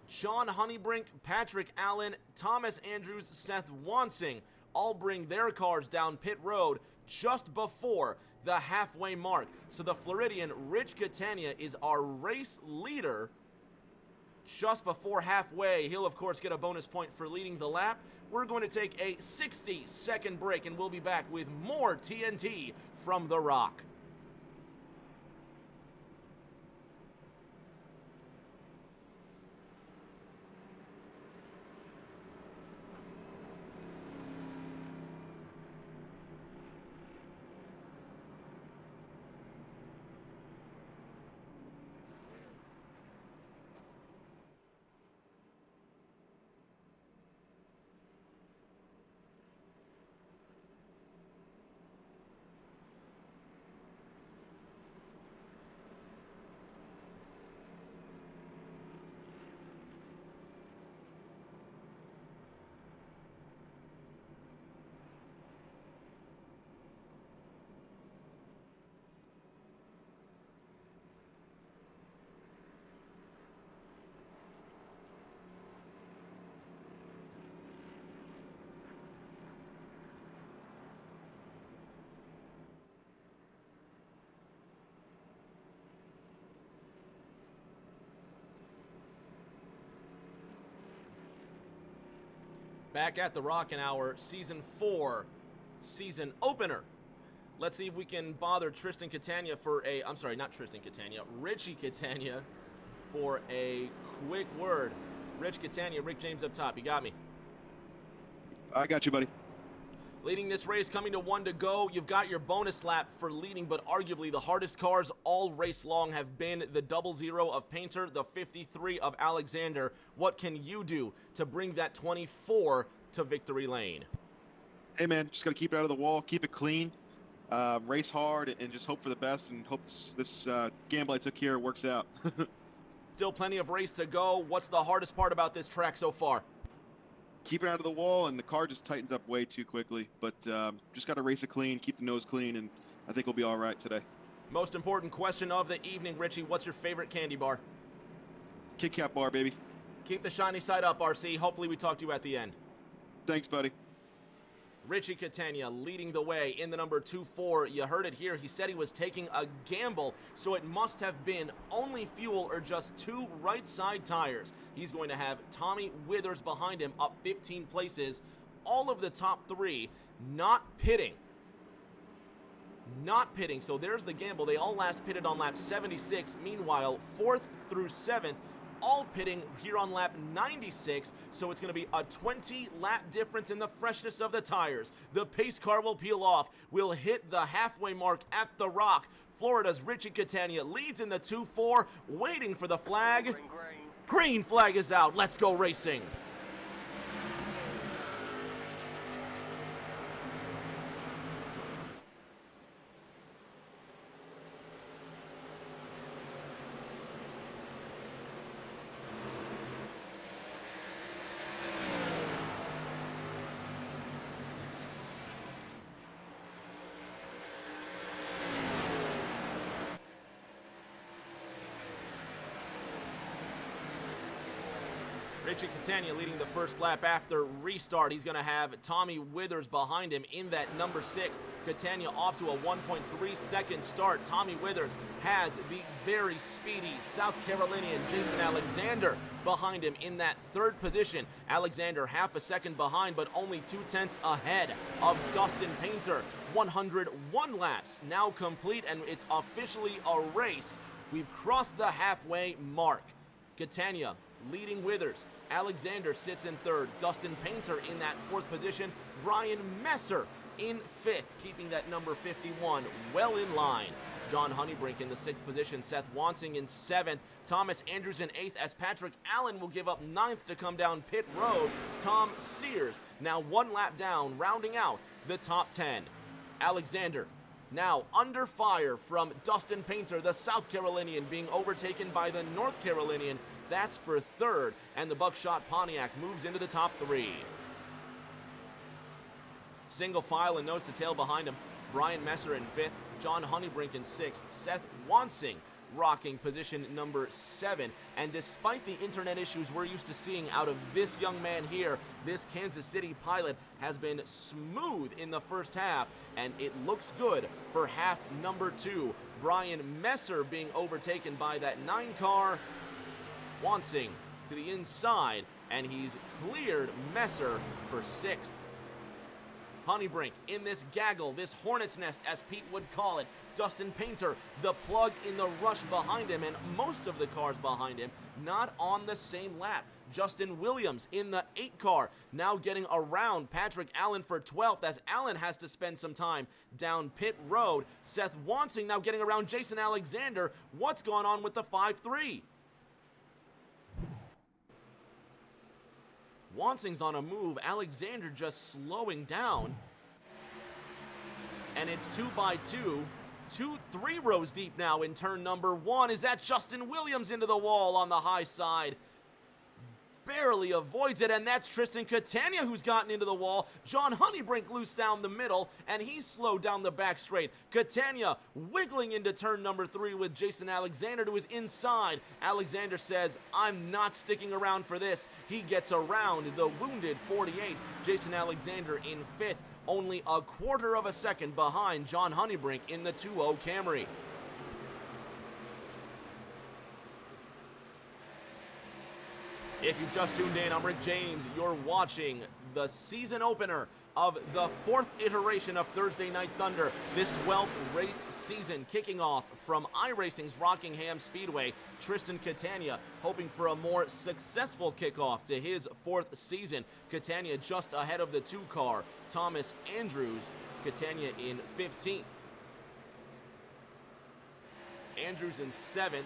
John Honeybrink, Patrick Allen, Thomas Andrews, Seth Wansing all bring their cars down pit road just before the halfway mark. So the Floridian Rich Catania is our race leader just before halfway. He'll, of course, get a bonus point for leading the lap. We're going to take a 60-second break, and we'll be back with more TNT from The Rock. Back at the Rockin' Hour, Season 4, season opener. Let's see if we can bother Tristan Catania for a, I'm sorry, not Tristan Catania, Richie Catania for a quick word. Rich Catania, Rick James up top, you got me? I got you, buddy. Leading this race, coming to 1 to go. You've got your bonus lap for leading, but arguably the hardest cars all race long have been the 00 of Painter, the 53 of Alexander. What can you do to bring that 24 to victory lane? Hey, man, just got to keep it out of the wall, keep it clean, race hard, and just hope for the best, and hope this gamble I took here works out. Still plenty of race to go. What's the hardest part about this track so far? Keep it out of the wall, and the car just tightens up way too quickly. But just got to race it clean, keep the nose clean, and I think we'll be all right today. Most important question of the evening, Richie. What's your favorite candy bar? Kit Kat bar, baby. Keep the shiny side up, RC. Hopefully we talk to you at the end. Thanks, buddy. Richie Catania leading the way in the number 2-4. You heard it here. He said he was taking a gamble, so it must have been only fuel or just 2 right side tires. He's going to have Tommy Withers behind him, up 15 places. All of the top 3 not pitting. Not pitting, so there's the gamble. They all last pitted on lap 76. Meanwhile, 4th through 7th, all pitting here on lap 96, so it's going to be a 20-lap difference in the freshness of the tires. The pace car will peel off. We'll hit the halfway mark at the Rock. Florida's Richie Catania leads in the 2-4, waiting for the flag. Green. Green flag is out. Let's go racing. Richie Catania leading the first lap after restart. He's going to have Tommy Withers behind him in that number 6. Catania off to a 1.3 second start. Tommy Withers has the very speedy South Carolinian Jason Alexander behind him in that 3rd position. Alexander half a second behind, but only 2/10 ahead of Dustin Painter. 101 laps now complete, and it's officially a race. We've crossed the halfway mark. Catania leading Withers. Alexander sits in 3rd. Dustin Painter in that 4th position. Brian Messer in 5th, keeping that number 51 well in line. John Honeybrink in the 6th position. Seth Wansing in 7th. Thomas Andrews in 8th, as Patrick Allen will give up 9th to come down pit road. Tom Sears now 1 lap down, rounding out the top 10. Alexander now under fire from Dustin Painter, the South Carolinian, being overtaken by the North Carolinian. That's for 3rd, and the Buckshot Pontiac moves into the top 3. Single file and nose to tail behind him. Brian Messer in 5th, John Honeybrink in 6th, Seth Wansing rocking position number 7. And despite the internet issues we're used to seeing out of this young man here, this Kansas City pilot has been smooth in the first half, and it looks good for half number 2. Brian Messer being overtaken by that 9 car. Wansing to the inside, and he's cleared Messer for 6th. Honeybrink in this gaggle, this hornet's nest as Pete would call it. Dustin Painter, the plug in the rush behind him, and most of the cars behind him not on the same lap. Justin Williams in the 8 car, now getting around Patrick Allen for 12th, as Allen has to spend some time down pit road. Seth Wansing now getting around Jason Alexander. What's going on with the 5-3? Wansing's on a move. Alexander just slowing down. And it's 2x2. 2-3 rows deep now in turn number 1. Is that Justin Williams into the wall on the high side? Barely avoids it, and that's Tristan Catania who's gotten into the wall. John Honeybrink loose down the middle, and he's slowed down the back straight. Catania wiggling into turn number 3 with Jason Alexander to his inside. Alexander says, I'm not sticking around for this. He gets around the wounded 48. Jason Alexander in 5th, only a quarter of a second behind John Honeybrink in the 2-0 Camry. If you've just tuned in, I'm Rick James. You're watching the season opener of the 4th iteration of Thursday Night Thunder, this 12th race season, kicking off from iRacing's Rockingham Speedway. Tristan Catania hoping for a more successful kickoff to his 4th season. Catania just ahead of the 2 car. Thomas Andrews, Catania in 15th. Andrews in 7th.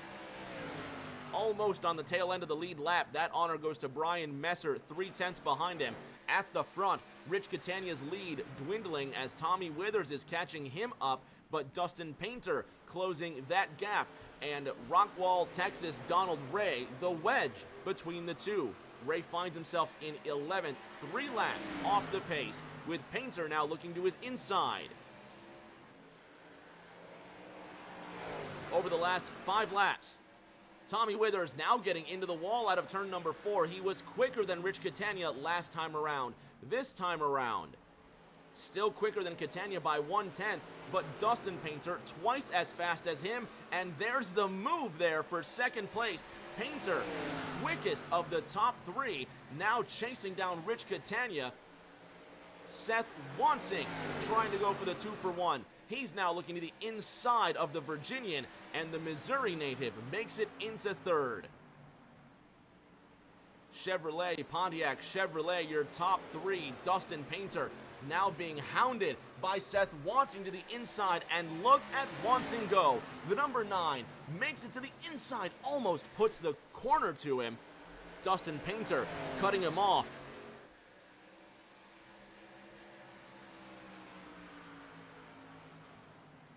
Almost on the tail end of the lead lap. That honor goes to Brian Messer, 3/10 behind him. At the front, Rich Catania's lead dwindling as Tommy Withers is catching him up, but Dustin Painter closing that gap. And Rockwall, Texas, Donald Ray, the wedge between the two. Ray finds himself in 11th, 3 laps off the pace, with Painter now looking to his inside. Over the last 5 laps, Tommy Withers now getting into the wall out of turn number 4. He was quicker than Rich Catania last time around. This time around, still quicker than Catania by 1/10, but Dustin Painter twice as fast as him, and there's the move there for second place. Painter, quickest of the top 3, now chasing down Rich Catania. Seth Wansing trying to go for the 2-for-1. He's now looking to the inside of the Virginian, and the Missouri native makes it into third. Chevrolet, Pontiac, Chevrolet, your top 3. Dustin Painter now being hounded by Seth Wansing to the inside, and look at Wansing go. The number 9 makes it to the inside, almost puts the corner to him. Dustin Painter cutting him off.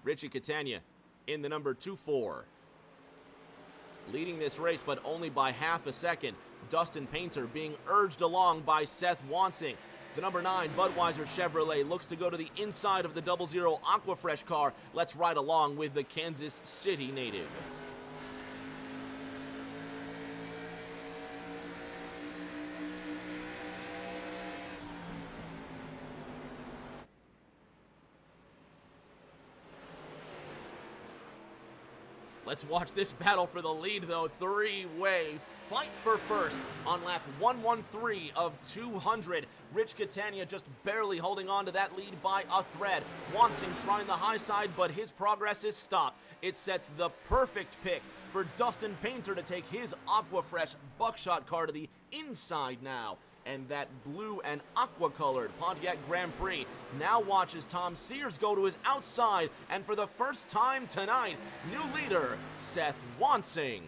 Richie Catania in the number 2-4. Leading this race, but only by half a second. Dustin Painter being urged along by Seth Wansing. The number 9 Budweiser Chevrolet looks to go to the inside of the 00 Aquafresh car. Let's ride along with the Kansas City native. Let's watch this battle for the lead, though. Three-way fight for first on lap 113 of 200. Rich Catania just barely holding on to that lead by a thread. Wansing trying the high side, but his progress is stopped. It sets the perfect pick for Dustin Painter to take his Aquafresh Buckshot car to the inside now. And that blue and aqua-colored Pontiac Grand Prix now watches Tom Sears go to his outside, and for the first time tonight, new leader, Seth Wansing.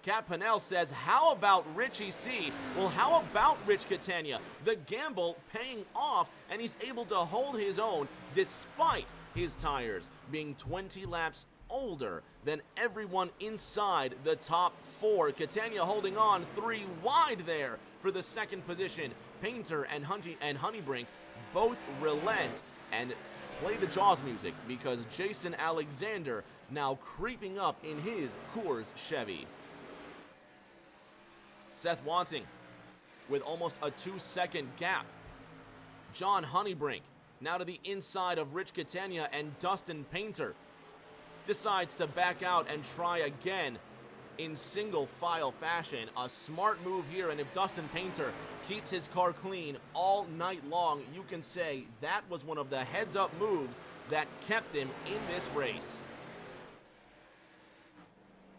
Cat Pinnell says, how about Richie C? Well, how about Rich Catania? The gamble paying off, and he's able to hold his own despite his tires being 20 laps older than everyone inside the top 4. Catania holding on 3 wide there for the second position. Painter and Honeybrink both relent and play the Jaws music because Jason Alexander now creeping up in his Coors Chevy. Seth Wansing with almost a 2-second gap. John Honeybrink now to the inside of Rich Catania, and Dustin Painter decides to back out and try again in single file fashion. A smart move here, and if Dustin Painter keeps his car clean all night long, you can say that was one of the heads-up moves that kept him in this race.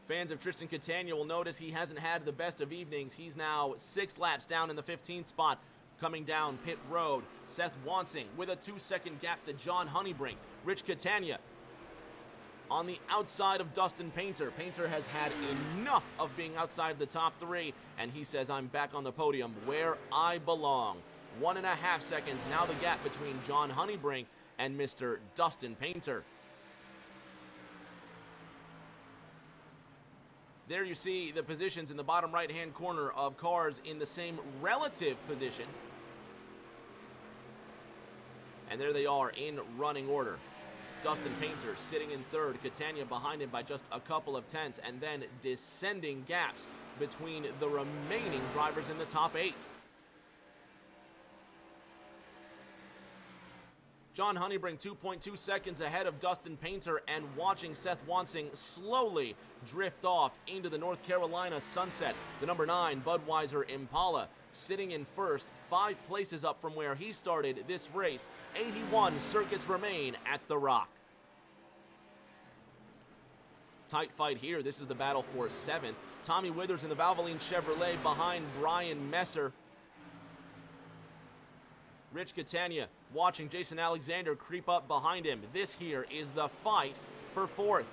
Fans of Tristan Catania will notice he hasn't had the best of evenings. He's now 6 laps down in the 15th spot coming down pit road. Seth Wansing with a 2-second gap to John Honeybrink. Rich Catania on the outside of Dustin Painter. Painter has had enough of being outside the top 3, and he says, I'm back on the podium where I belong. 1.5 seconds now the gap between John Honeybrink and Mr. Dustin Painter. There you see the positions in the bottom right-hand corner of cars in the same relative position. And there they are in running order. Dustin Painter sitting in third, Catania behind him by just a couple of tenths, and then descending gaps between the remaining drivers in the top 8. John Honeybrink 2.2 seconds ahead of Dustin Painter, and watching Seth Wansing slowly drift off into the North Carolina sunset. The number 9 Budweiser Impala sitting in first, 5 places up from where he started this race. 81 circuits remain at the Rock. Tight fight here. This is the battle for 7th. Tommy Withers in the Valvoline Chevrolet behind Brian Messer. Rich Catania watching Jason Alexander creep up behind him. This here is the fight for 4th.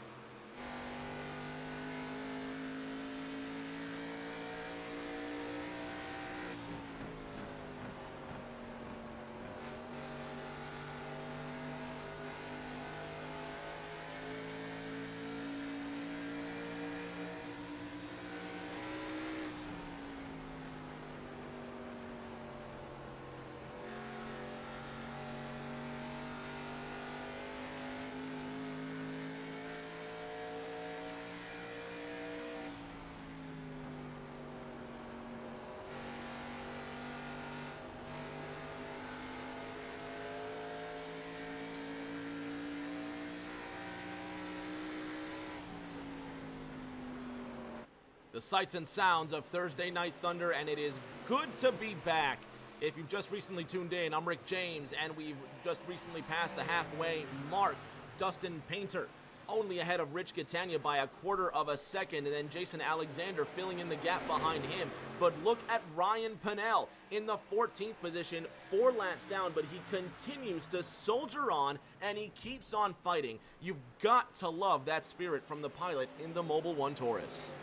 The sights and sounds of Thursday Night Thunder, and it is good to be back. If you've just recently tuned in, I'm Rick James, and we've just recently passed the halfway mark. Dustin Painter only ahead of Rich Catania by a quarter of a second, and then Jason Alexander filling in the gap behind him. But look at Ryan Pennell in the 14th position, 4 laps down, but he continues to soldier on, and he keeps on fighting. You've got to love that spirit from the pilot in the Mobil 1 Taurus.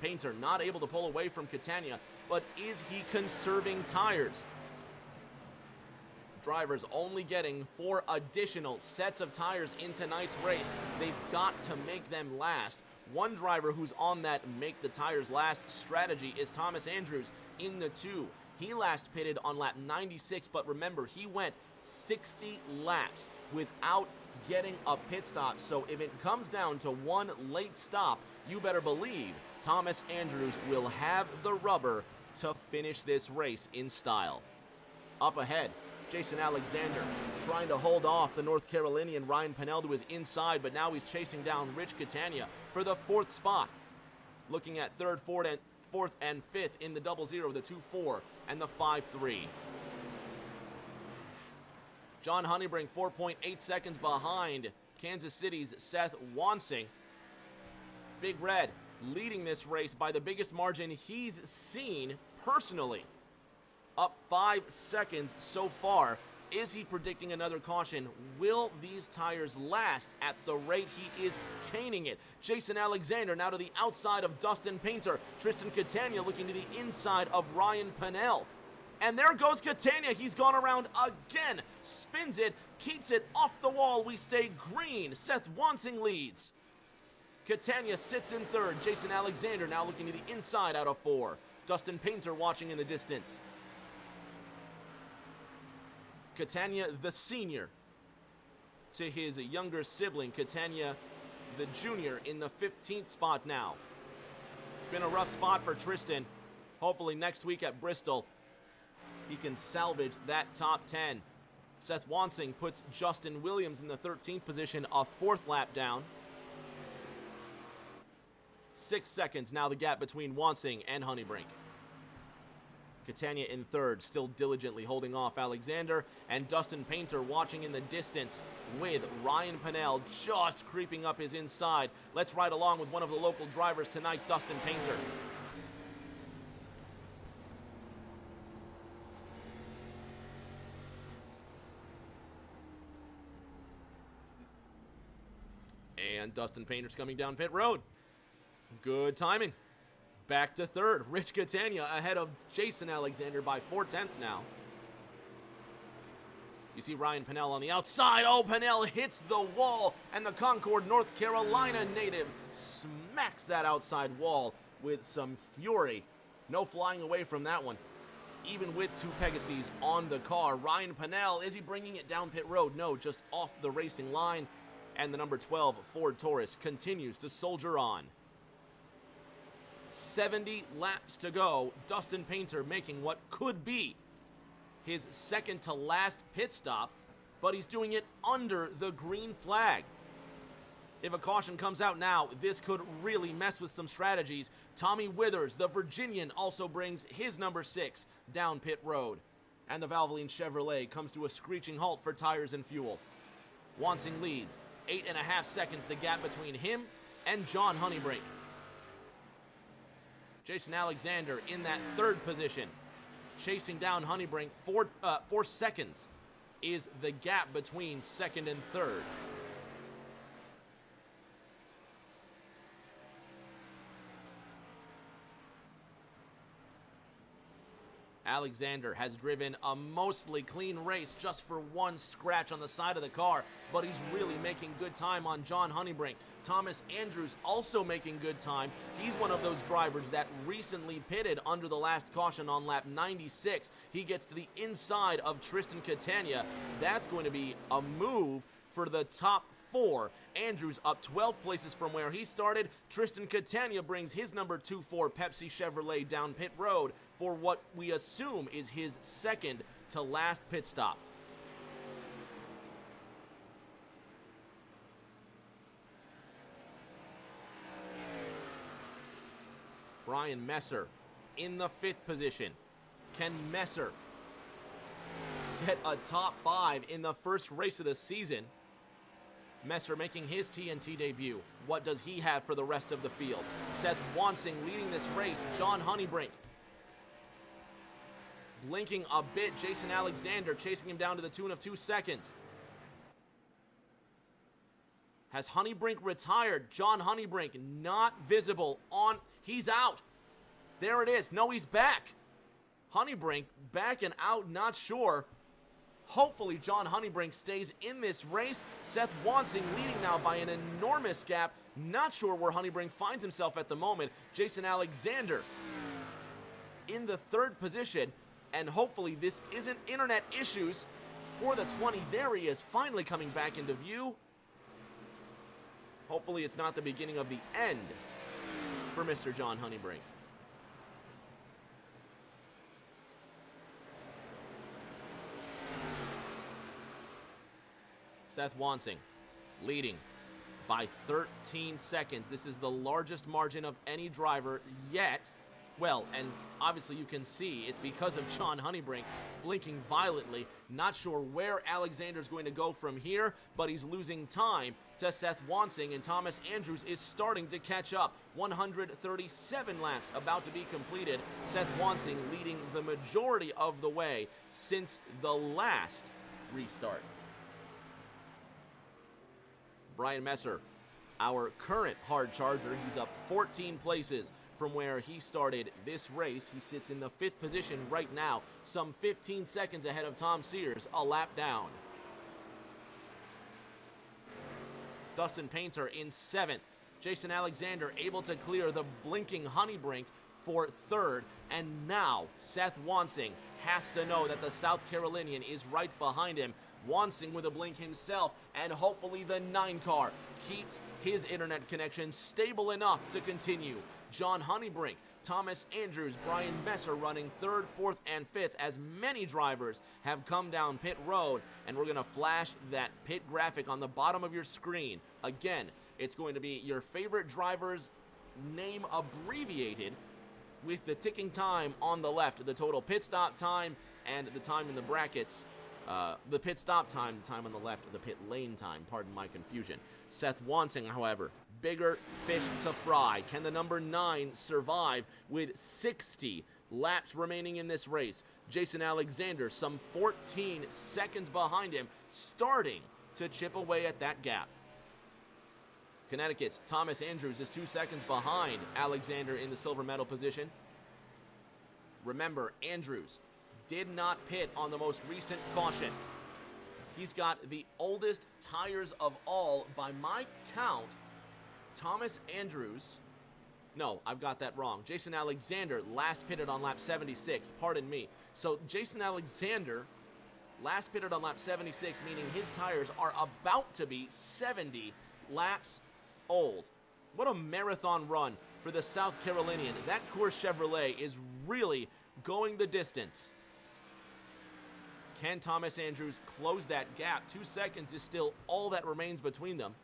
Painter not able to pull away from Catania, but is he conserving tires? Drivers only getting 4 additional sets of tires in tonight's race. They've got to make them last. One driver who's on that make the tires last strategy is Thomas Andrews in the 2. He last pitted on lap 96, but remember, he went 60 laps without getting a pit stop. So if it comes down to one late stop, you better believe Thomas Andrews will have the rubber to finish this race in style. Up ahead, Jason Alexander trying to hold off the North Carolinian Ryan Pennell to his inside, but now he's chasing down Rich Catania for the 4th spot. Looking at 3rd, 4th, and 5th in the 00, the 2-4, and the 5-3. John Honeybrink 4.8 seconds behind Kansas City's Seth Wansing. Big Red leading this race by the biggest margin he's seen personally. Up 5 seconds so far. Is he predicting another caution? Will these tires last at the rate he is caning it? Jason Alexander now to the outside of Dustin Painter. Tristan Catania looking to the inside of Ryan Pennell. And there goes Catania. He's gone around again. Spins it, keeps it off the wall. We stay green. Seth Wansing leads. Catania sits in 3rd. Jason Alexander now looking to the inside out of 4. Dustin Painter watching in the distance. Catania the senior to his younger sibling, Catania the junior, in the 15th spot now. Been a rough spot for Tristan. Hopefully next week at Bristol, he can salvage that top 10. Seth Wansing puts Justin Williams in the 13th position, a 4th lap down. 6 seconds now the gap between Wansing and Honeybrink. Catania in 3rd, still diligently holding off Alexander, and Dustin Painter watching in the distance with Ryan Pennell just creeping up his inside. Let's ride along with one of the local drivers tonight, Dustin Painter. And Dustin Painter's coming down pit road. Good timing. Back to 3rd. Rich Catania ahead of Jason Alexander by 4/10 now. You see Ryan Pennell on the outside. Oh, Pennell hits the wall, and the Concord, North Carolina native smacks that outside wall with some fury. No flying away from that one. Even with 2 Pegasus on the car, Ryan Pennell, is he bringing it down pit road? No, just off the racing line. And the number 12 Ford Taurus continues to soldier on. 70 laps to go. Dustin Painter making what could be his second to last pit stop, but he's doing it under the green flag. If a caution comes out now, this could really mess with some strategies. Tommy Withers, the Virginian, also brings his number 6 down pit road. And the Valvoline Chevrolet comes to a screeching halt for tires and fuel. Wansing leads. 8.5 seconds the gap between him and John Honeybrink. Jason Alexander in that 3rd position, chasing down Honeybrink. 4 seconds is the gap between 2nd and 3rd. Alexander has driven a mostly clean race just for one scratch on the side of the car, but he's really making good time on John Honeybrink. Thomas Andrews also making good time. He's one of those drivers that recently pitted under the last caution on lap 96. He gets to the inside of Tristan Catania. That's going to be a move for the top 4. Andrews up 12 places from where he started. Tristan Catania brings his number 24 Pepsi Chevrolet down pit road for what we assume is his second to last pit stop. Brian Messer in the 5th position. Can Messer get a top 5 in the first race of the season? Messer making his TNT debut. What does he have for the rest of the field? Seth Wansing leading this race. John Honeybrink blinking a bit. Jason Alexander chasing him down to the tune of 2 seconds. Has Honeybrink retired? John Honeybrink not visible on... He's out. There it is. No, he's back. Honeybrink back and out, not sure. Hopefully John Honeybrink stays in this race. Seth Wansing leading now by an enormous gap. Not sure where Honeybrink finds himself at the moment. Jason Alexander in the 3rd position. And hopefully this isn't internet issues for the 20. There he is, finally coming back into view. Hopefully it's not the beginning of the end for Mr. John Honeybrink. Seth Wansing leading by 13 seconds. This is the largest margin of any driver yet. Well, and obviously you can see it's because of John Honeybrink blinking violently. Not sure where Alexander's going to go from here, but he's losing time to Seth Wansing, and Thomas Andrews is starting to catch up. 137 laps about to be completed. Seth Wansing leading the majority of the way since the last restart. Brian Messer, our current hard charger, he's up 14 places from where he started this race. He sits in the 5th position right now, some 15 seconds ahead of Tom Sears, a lap down. Dustin Painter in 7th. Jason Alexander able to clear the blinking Honeybrink for 3rd. And now Seth Wansing has to know that the South Carolinian is right behind him. Wansing with a blink himself, and hopefully the 9 car keeps his internet connection stable enough to continue. John Honeybrink, Thomas Andrews, Brian Messer running 3rd, 4th, and 5th as many drivers have come down pit road, and we're going to flash that pit graphic on the bottom of your screen. Again, it's going to be your favorite driver's name abbreviated with the ticking time on the left, the total pit stop time, and the time in the brackets. The pit stop time, the time on the left, the pit lane time, pardon my confusion. Seth Wansing, however, bigger fish to fry. Can the number 9 survive with 60 laps remaining in this race? Jason Alexander, some 14 seconds behind him, starting to chip away at that gap. Connecticut's Thomas Andrews is 2 seconds behind Alexander in the silver medal position. Remember, Andrews did not pit on the most recent caution. He's got the oldest tires of all. By my count, Thomas Andrews, no, I've got that wrong. Jason Alexander last pitted on lap 76, pardon me. So Jason Alexander last pitted on lap 76, meaning his tires are about to be 70 laps old. What a marathon run for the South Carolinian. That Coors Chevrolet is really going the distance. Can Thomas Andrews close that gap? 2 seconds is still all that remains between them.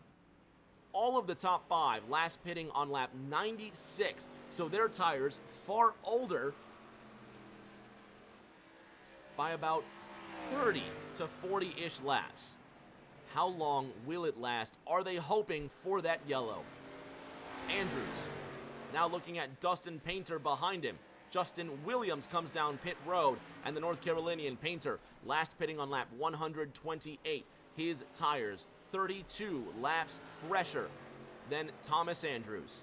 All of the top 5 last pitting on lap 96, so their tires far older by about 30 to 40-ish laps. How long will it last? Are they hoping for that yellow? Andrews now looking at Dustin Painter behind him. Justin Williams comes down pit road, and the North Carolinian Painter last pitting on lap 128. His tires 32 laps fresher than Thomas Andrews.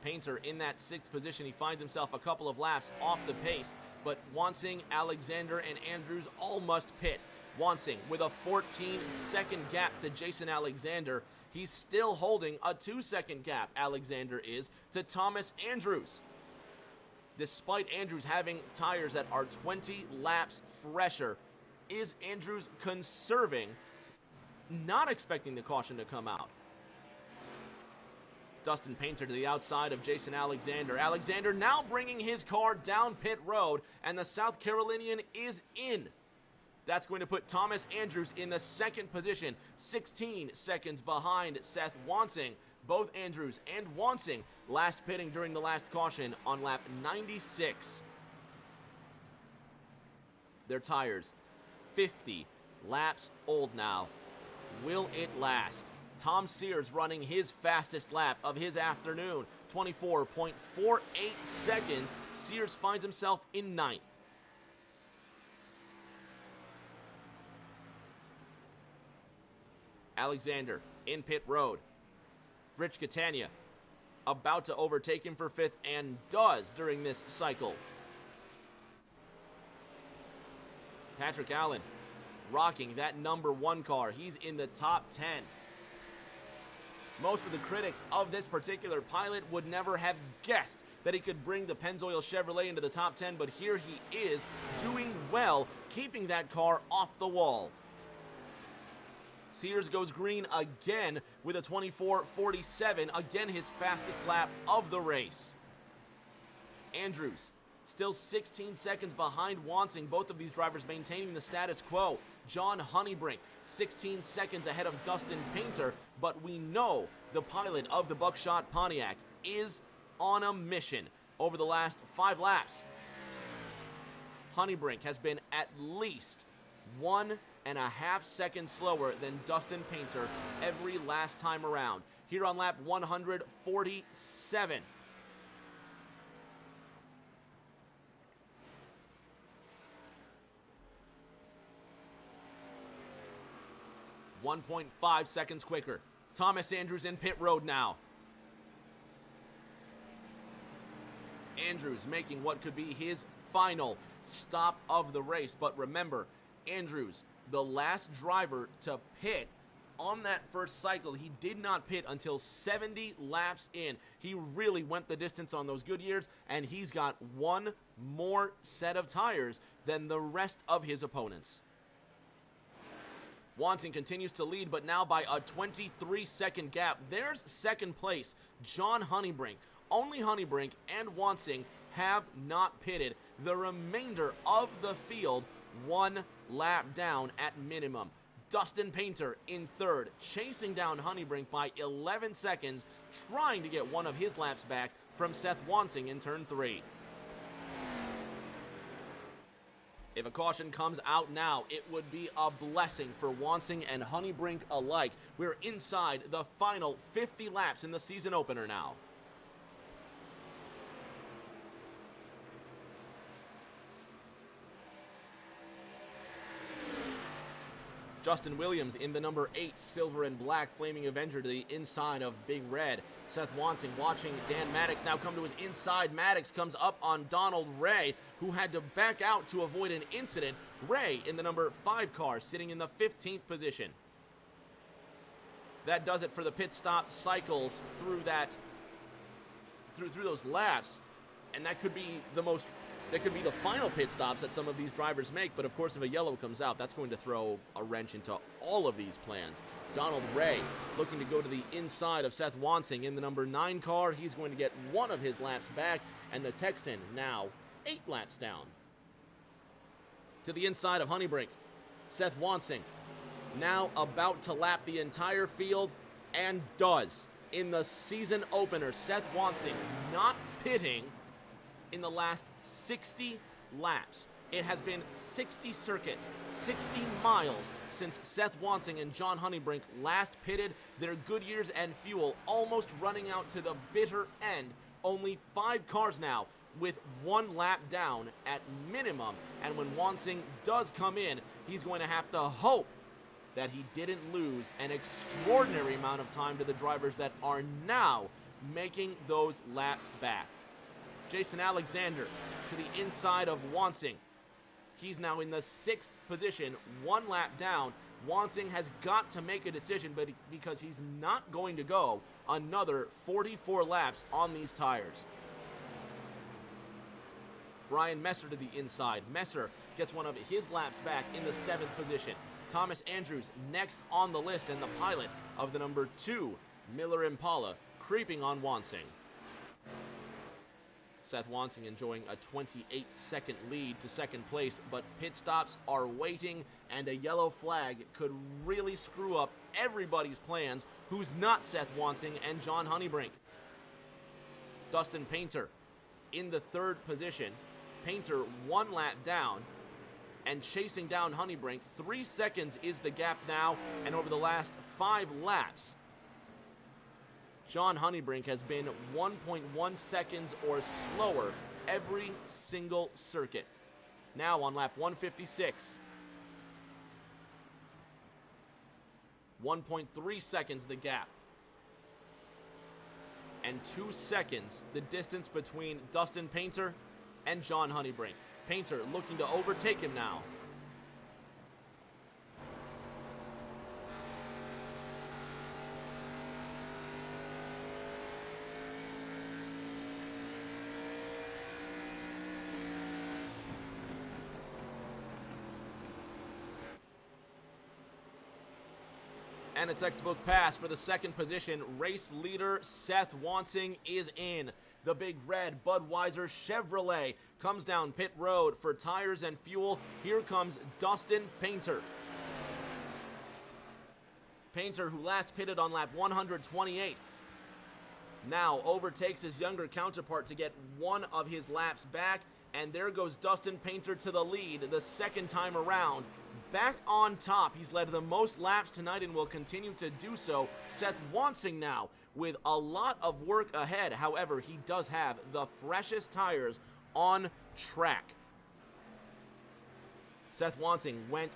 Painter in that 6th position. He finds himself a couple of laps off the pace, but Wansing, Alexander, and Andrews all must pit. Wansing with a 14-second gap to Jason Alexander. He's still holding a 2-second gap, Alexander is, to Thomas Andrews. Despite Andrews having tires that are 20 laps fresher, is Andrews conserving, not expecting the caution to come out? Dustin Painter to the outside of Jason Alexander. Alexander now bringing his car down pit road, and the South Carolinian is in. That's going to put Thomas Andrews in the second position, 16 seconds behind Seth Wansing. Both Andrews and Wansing last pitting during the last caution on lap 96. Their tires, 50 laps old now. Will it last? Tom Sears running his fastest lap of his afternoon, 24.48 seconds. Sears finds himself in ninth. Alexander in pit road. Rich Catania about to overtake him for fifth, and does during this cycle. Patrick Allen rocking that number 1 car. He's in the top 10. Most of the critics of this particular pilot would never have guessed that he could bring the Pennzoil Chevrolet into the top 10, but here he is doing well, keeping that car off the wall. Sears goes green again with a 24.47, again his fastest lap of the race. Andrews still 16 seconds behind Wansing, both of these drivers maintaining the status quo. John Honeybrink 16 seconds ahead of Dustin Painter, but we know the pilot of the Buckshot Pontiac is on a mission over the last 5 laps. Honeybrink has been at least 1.5 seconds slower than Dustin Painter every last time around. Here on lap 147. .5 seconds quicker. Thomas Andrews in pit road now. Andrews making what could be his final stop of the race. But remember, Andrews, the last driver to pit on that first cycle, he did not pit until 70 laps in. He really went the distance on those Goodyears, and he's got one more set of tires than the rest of his opponents. Wansing continues to lead, but now by a 23-second gap. There's second place, John Honeybrink. Only Honeybrink and Wansing have not pitted. The remainder of the field, 1 lap down at minimum. Dustin Painter in third, chasing down Honeybrink by 11 seconds, trying to get one of his laps back from Seth Wansing in turn 3. If a caution comes out now, it would be a blessing for Wansing and Honeybrink alike. We're inside the final 50 laps in the season opener now. Justin Williams in the number 8 Silver and Black Flaming Avenger to the inside of Big Red. Seth Wansing watching Dan Maddox now come to his inside. Maddox comes up on Donald Ray, who had to back out to avoid an incident. Ray in the number 5 car, sitting in the 15th position. That does it for the pit stop cycles through those laps, and that could be the final pit stops that some of these drivers make. But of course, if a yellow comes out, that's going to throw a wrench into all of these plans. Donald Ray looking to go to the inside of Seth Wansing in the number 9 car. He's going to get one of his laps back, and the Texan now 8 laps down. To the inside of Honeybrink, Seth Wansing now about to lap the entire field, and does. In the season opener, Seth Wansing not pitting in the last 60 laps. It has been 60 circuits, 60 miles since Seth Wansing and John Honeybrink last pitted. Their Goodyears and fuel almost running out to the bitter end. Only 5 cars now with 1 lap down at minimum. And when Wansing does come in, he's going to have to hope that he didn't lose an extraordinary amount of time to the drivers that are now making those laps back. Jason Alexander to the inside of Wansing. He's now in the 6th position, 1 lap down. Wansing has got to make a decision, but because he's not going to go another 44 laps on these tires. Brian Messer to the inside. Messer gets one of his laps back in the 7th position. Thomas Andrews next on the list, and the pilot of the number 2 Miller Impala creeping on Wansing. Seth Wansing enjoying a 28-second lead to second place, but pit stops are waiting, and a yellow flag could really screw up everybody's plans who's not Seth Wansing and John Honeybrink. Dustin Painter in the third position. Painter 1 lap down and chasing down Honeybrink. 3 seconds is the gap now, and over the last 5 laps, John Honeybrink has been 1.1 seconds or slower every single circuit. Now on lap 156. 1.3 seconds the gap. And 2 seconds the distance between Dustin Painter and John Honeybrink. Painter looking to overtake him now. And a textbook pass for the second position. Race leader Seth Wansing is in. The big red Budweiser Chevrolet comes down pit road for tires and fuel. Here comes Dustin Painter. Painter, who last pitted on lap 128, now overtakes his younger counterpart to get one of his laps back. And there goes Dustin Painter to the lead the second time around. Back on top. He's led the most laps tonight and will continue to do so. Seth Wansing now with a lot of work ahead. However, he does have the freshest tires on track. Seth Wansing went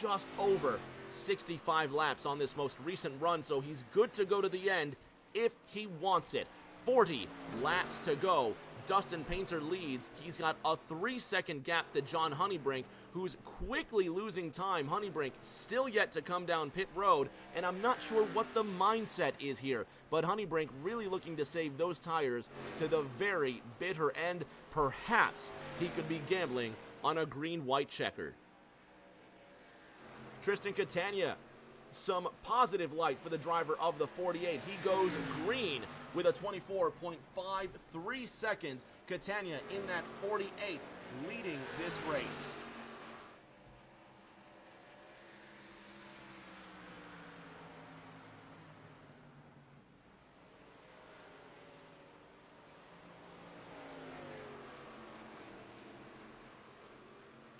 just over 65 laps on this most recent run, so he's good to go to the end if he wants it. 40 laps to go. Dustin Painter leads. He's got a 3-second gap to John Honeybrink, who's quickly losing time. Honeybrink still yet to come down pit road, and I'm not sure what the mindset is here, but Honeybrink really looking to save those tires to the very bitter end. Perhaps he could be gambling on a green-white checker. Tristan Catania, some positive light for the driver of the 48. He goes green with a 24.53 seconds. Catania in that 48 leading this race.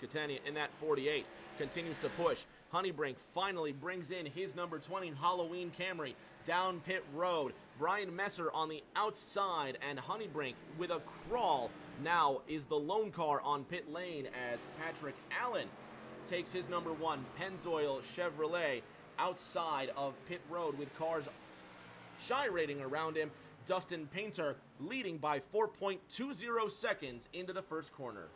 Catania in that 48 continues to push. Honeybrink finally brings in his number 20 Halloween Camry down pit road. Brian Messer on the outside, and Honeybrink with a crawl now is the lone car on pit lane as Patrick Allen takes his number 1 Pennzoil Chevrolet outside of pit road with cars gyrating around him. Dustin Painter leading by 4.20 seconds into the first corner.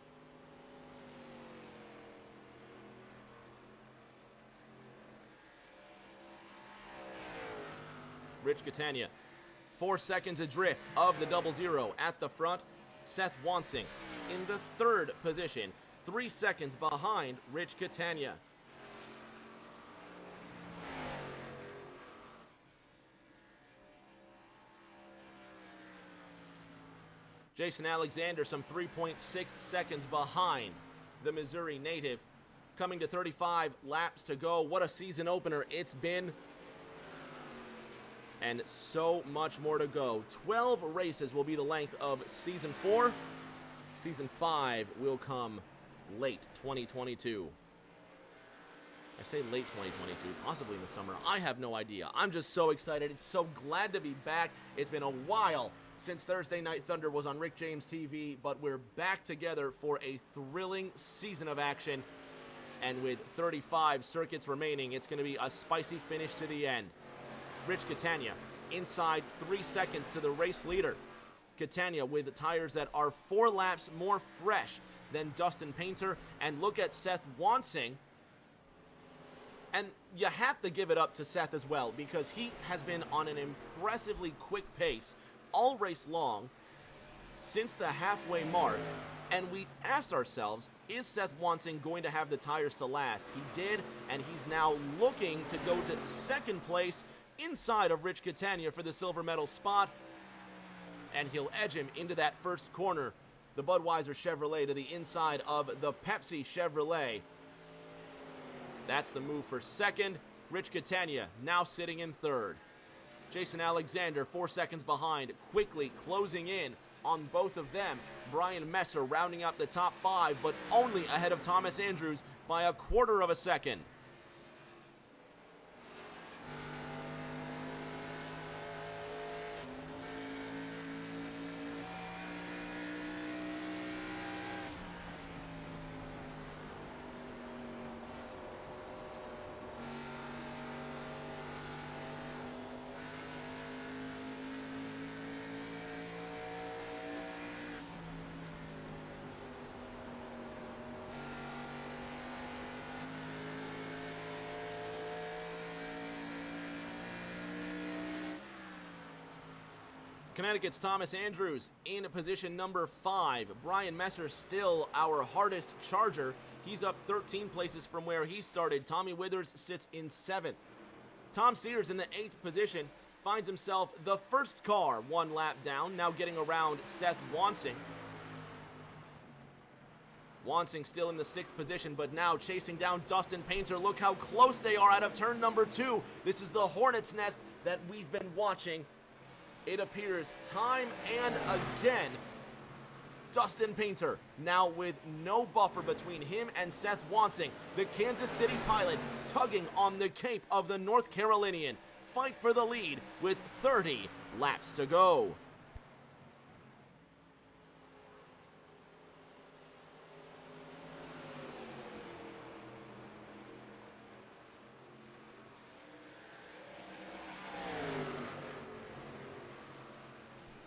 Rich Catania, 4 seconds adrift of the 00 at the front. Seth Wansing in the third position, 3 seconds behind Rich Catania. Jason Alexander, some 3.6 seconds behind the Missouri native, coming to 35 laps to go. What a season opener it's been. And so much more to go. 12 races will be the length of Season 4. Season 5 will come late 2022. I say late 2022, possibly in the summer. I have no idea. I'm just so excited. It's so glad to be back. It's been a while since Thursday Night Thunder was on Rick James TV, but we're back together for a thrilling season of action. And with 35 circuits remaining, it's going to be a spicy finish to the end. Rich Catania inside 3 seconds to the race leader. Catania with tires that are 4 laps more fresh than Dustin Painter. And look at Seth Wansing. And you have to give it up to Seth as well, because he has been on an impressively quick pace all race long since the halfway mark. And we asked ourselves, is Seth Wansing going to have the tires to last? He did, and he's now looking to go to second place inside of Rich Catania for the silver medal spot. and he'll edge him into that first corner. The Budweiser Chevrolet to the inside of the Pepsi Chevrolet. That's the move for second. Rich Catania now sitting in third. Jason Alexander 4 seconds behind, quickly closing in on both of them. Brian Messer rounding up the top 5, but only ahead of Thomas Andrews by a quarter of a second. Connecticut's Thomas Andrews in position number 5. Brian Messer still our hardest charger. He's up 13 places from where he started. Tommy Withers sits in 7th. Tom Sears in the 8th position finds himself the first car 1 lap down, now getting around Seth Wansing. Wansing still in the 6th position, but now chasing down Dustin Painter. Look how close they are out of turn number 2. This is the hornet's nest that we've been watching. It appears time and again, Dustin Painter now with no buffer between him and Seth Wansing. The Kansas City pilot tugging on the cape of the North Carolinian. Fight for the lead with 30 laps to go.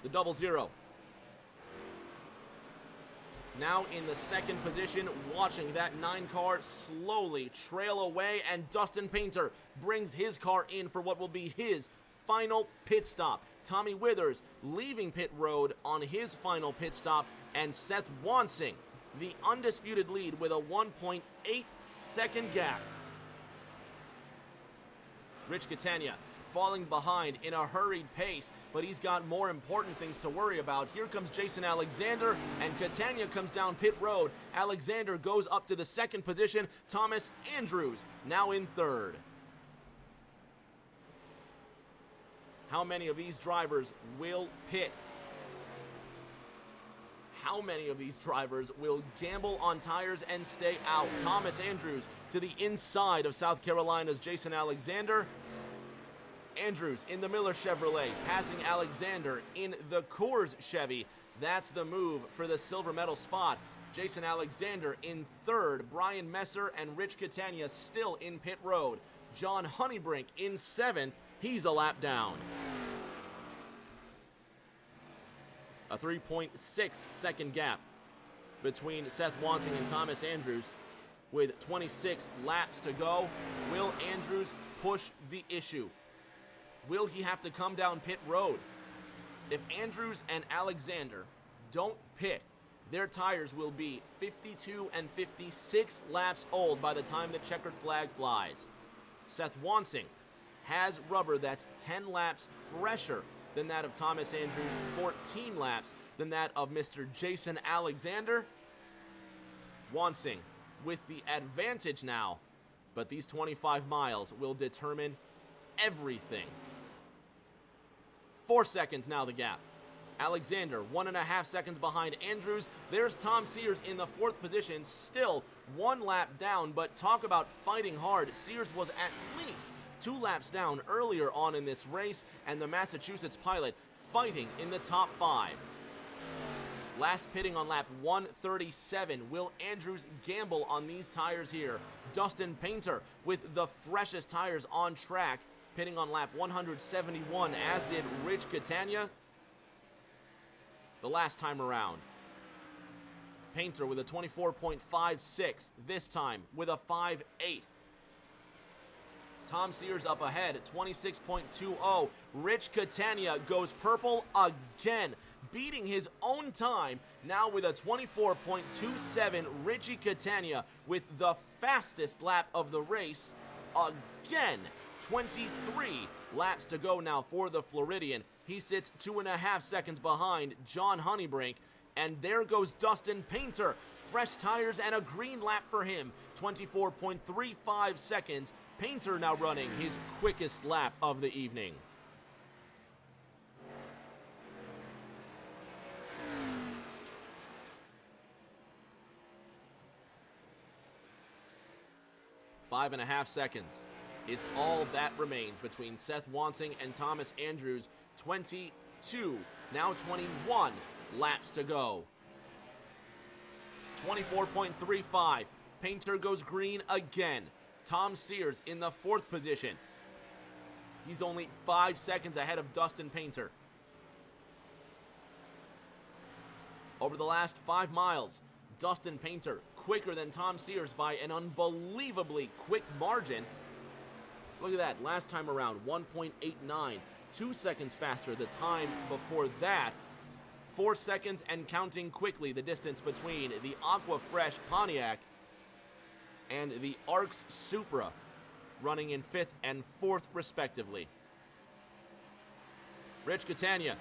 The 00. Now in the 2nd position, watching that 9 car slowly trail away, and Dustin Painter brings his car in for what will be his final pit stop. Tommy Withers leaving pit road on his final pit stop, and Seth Wansing, the undisputed lead with a 1.8 second gap. Rich Catania falling behind in a hurried pace, but he's got more important things to worry about. Here comes Jason Alexander, and Catania comes down pit road. Alexander goes up to the 2nd position. Thomas Andrews now in 3rd. How many of these drivers will pit? How many of these drivers will gamble on tires and stay out? Thomas Andrews to the inside of South Carolina's Jason Alexander. Andrews in the Miller Chevrolet, passing Alexander in the Coors Chevy. That's the move for the silver medal spot. Jason Alexander in 3rd, Brian Messer and Rich Catania still in pit road. John Honeybrink in 7th, he's a lap down. A 3.6 second gap between Seth Wansing and Thomas Andrews. With 26 laps to go, will Andrews push the issue? Will he have to come down pit road? If Andrews and Alexander don't pit, their tires will be 52 and 56 laps old by the time the checkered flag flies. Seth Wansing has rubber that's 10 laps fresher than that of Thomas Andrews, 14 laps than that of Mr. Jason Alexander. Wansing with the advantage now, but these 25 miles will determine everything. 4 seconds now the gap. Alexander 1.5 seconds behind Andrews. There's Tom Sears in the 4th position, still 1 lap down, but talk about fighting hard. Sears was at least 2 laps down earlier on in this race, and the Massachusetts pilot fighting in the top 5. Last pitting on lap 137. Will Andrews gamble on these tires here? Dustin Painter with the freshest tires on track, pitting on lap 171, as did Rich Catania the last time around. Painter with a 24.56, this time with a 5.8. Tom Sears up ahead at 26.20. Rich Catania goes purple again, beating his own time, now with a 24.27. Richie Catania with the fastest lap of the race again. 23 laps to go now for the Floridian. He sits 2.5 seconds behind John Honeybrink. And there goes Dustin Painter. Fresh tires and a green lap for him. 24.35 seconds. Painter now running his quickest lap of the evening. Five and a half seconds is all that remains between Seth Wansing and Thomas Andrews. 22, now 21 laps to go. 24.35. Painter goes green again. Tom Sears in the 4th position. He's only 5 seconds ahead of Dustin Painter. Over the last 5 miles, Dustin Painter quicker than Tom Sears by an unbelievably quick margin. Look at that, last time around, 1.89. 2 seconds faster the time before that. 4 seconds and counting quickly the distance between the Aqua Fresh Pontiac and the Arcs Supra, running in 5th and 4th respectively. Rich Catania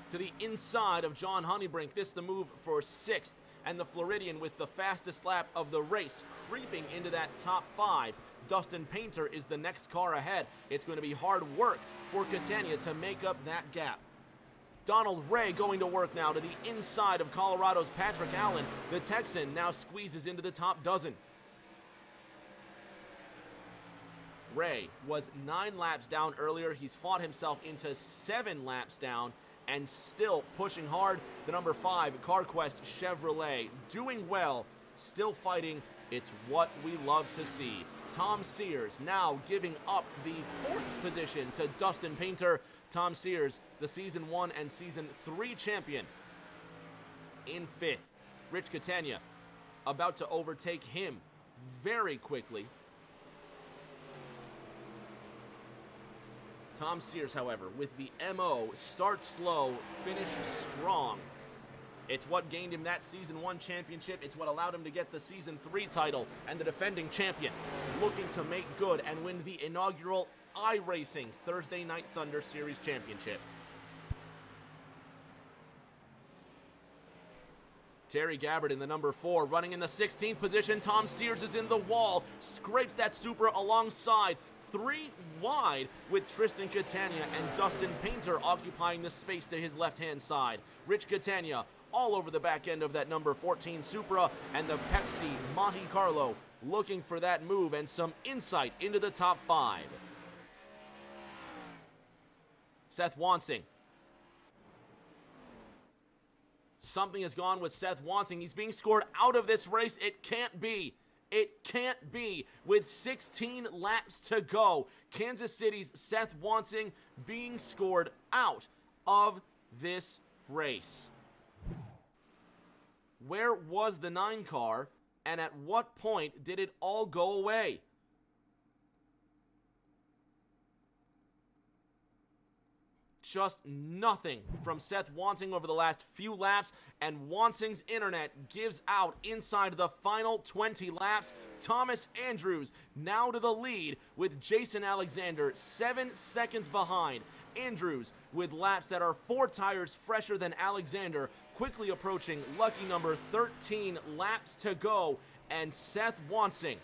to the inside of John Honeybrink. This the move for 6th, and the Floridian with the fastest lap of the race, creeping into that top 5. Dustin Painter is the next car ahead. It's going to be hard work for Catania to make up that gap. Donald Ray going to work now to the inside of Colorado's Patrick Allen. The Texan now squeezes into the top dozen. Ray was 9 laps down earlier. He's fought himself into 7 laps down and still pushing hard. The number 5 CarQuest Chevrolet doing well, still fighting. It's what we love to see. Tom Sears now giving up the 4th position to Dustin Painter. Tom Sears, the Season 1 and Season 3 champion, in 5th. Rich Catania about to overtake him very quickly. Tom Sears, however, with the MO, start slow, finish strong. It's what gained him that Season 1 championship. It's what allowed him to get the Season 3 title, and the defending champion looking to make good and win the inaugural iRacing Thursday Night Thunder Series Championship. Terry Gabbard in the number 4, running in the 16th position. Tom Sears is in the wall, scrapes that Supra alongside, 3 wide, with Tristan Catania and Dustin Painter occupying the space to his left-hand side. Rich Catania all over the back end of that number 14 Supra, and the Pepsi Monte Carlo looking for that move and some insight into the top 5. Seth Wansing. Something has gone with Seth Wansing. He's being scored out of this race. It can't be. It can't be. With 16 laps to go, Kansas City's Seth Wansing being scored out of this race. Where was the 9 car, and at what point did it all go away? Just nothing from Seth Wansing over the last few laps, and Wansing's internet gives out inside the final 20 laps. Thomas Andrews now to the lead with Jason Alexander 7 seconds behind. Andrews with laps that are 4 tires fresher than Alexander, quickly approaching lucky number 13 laps to go, and Seth Wansing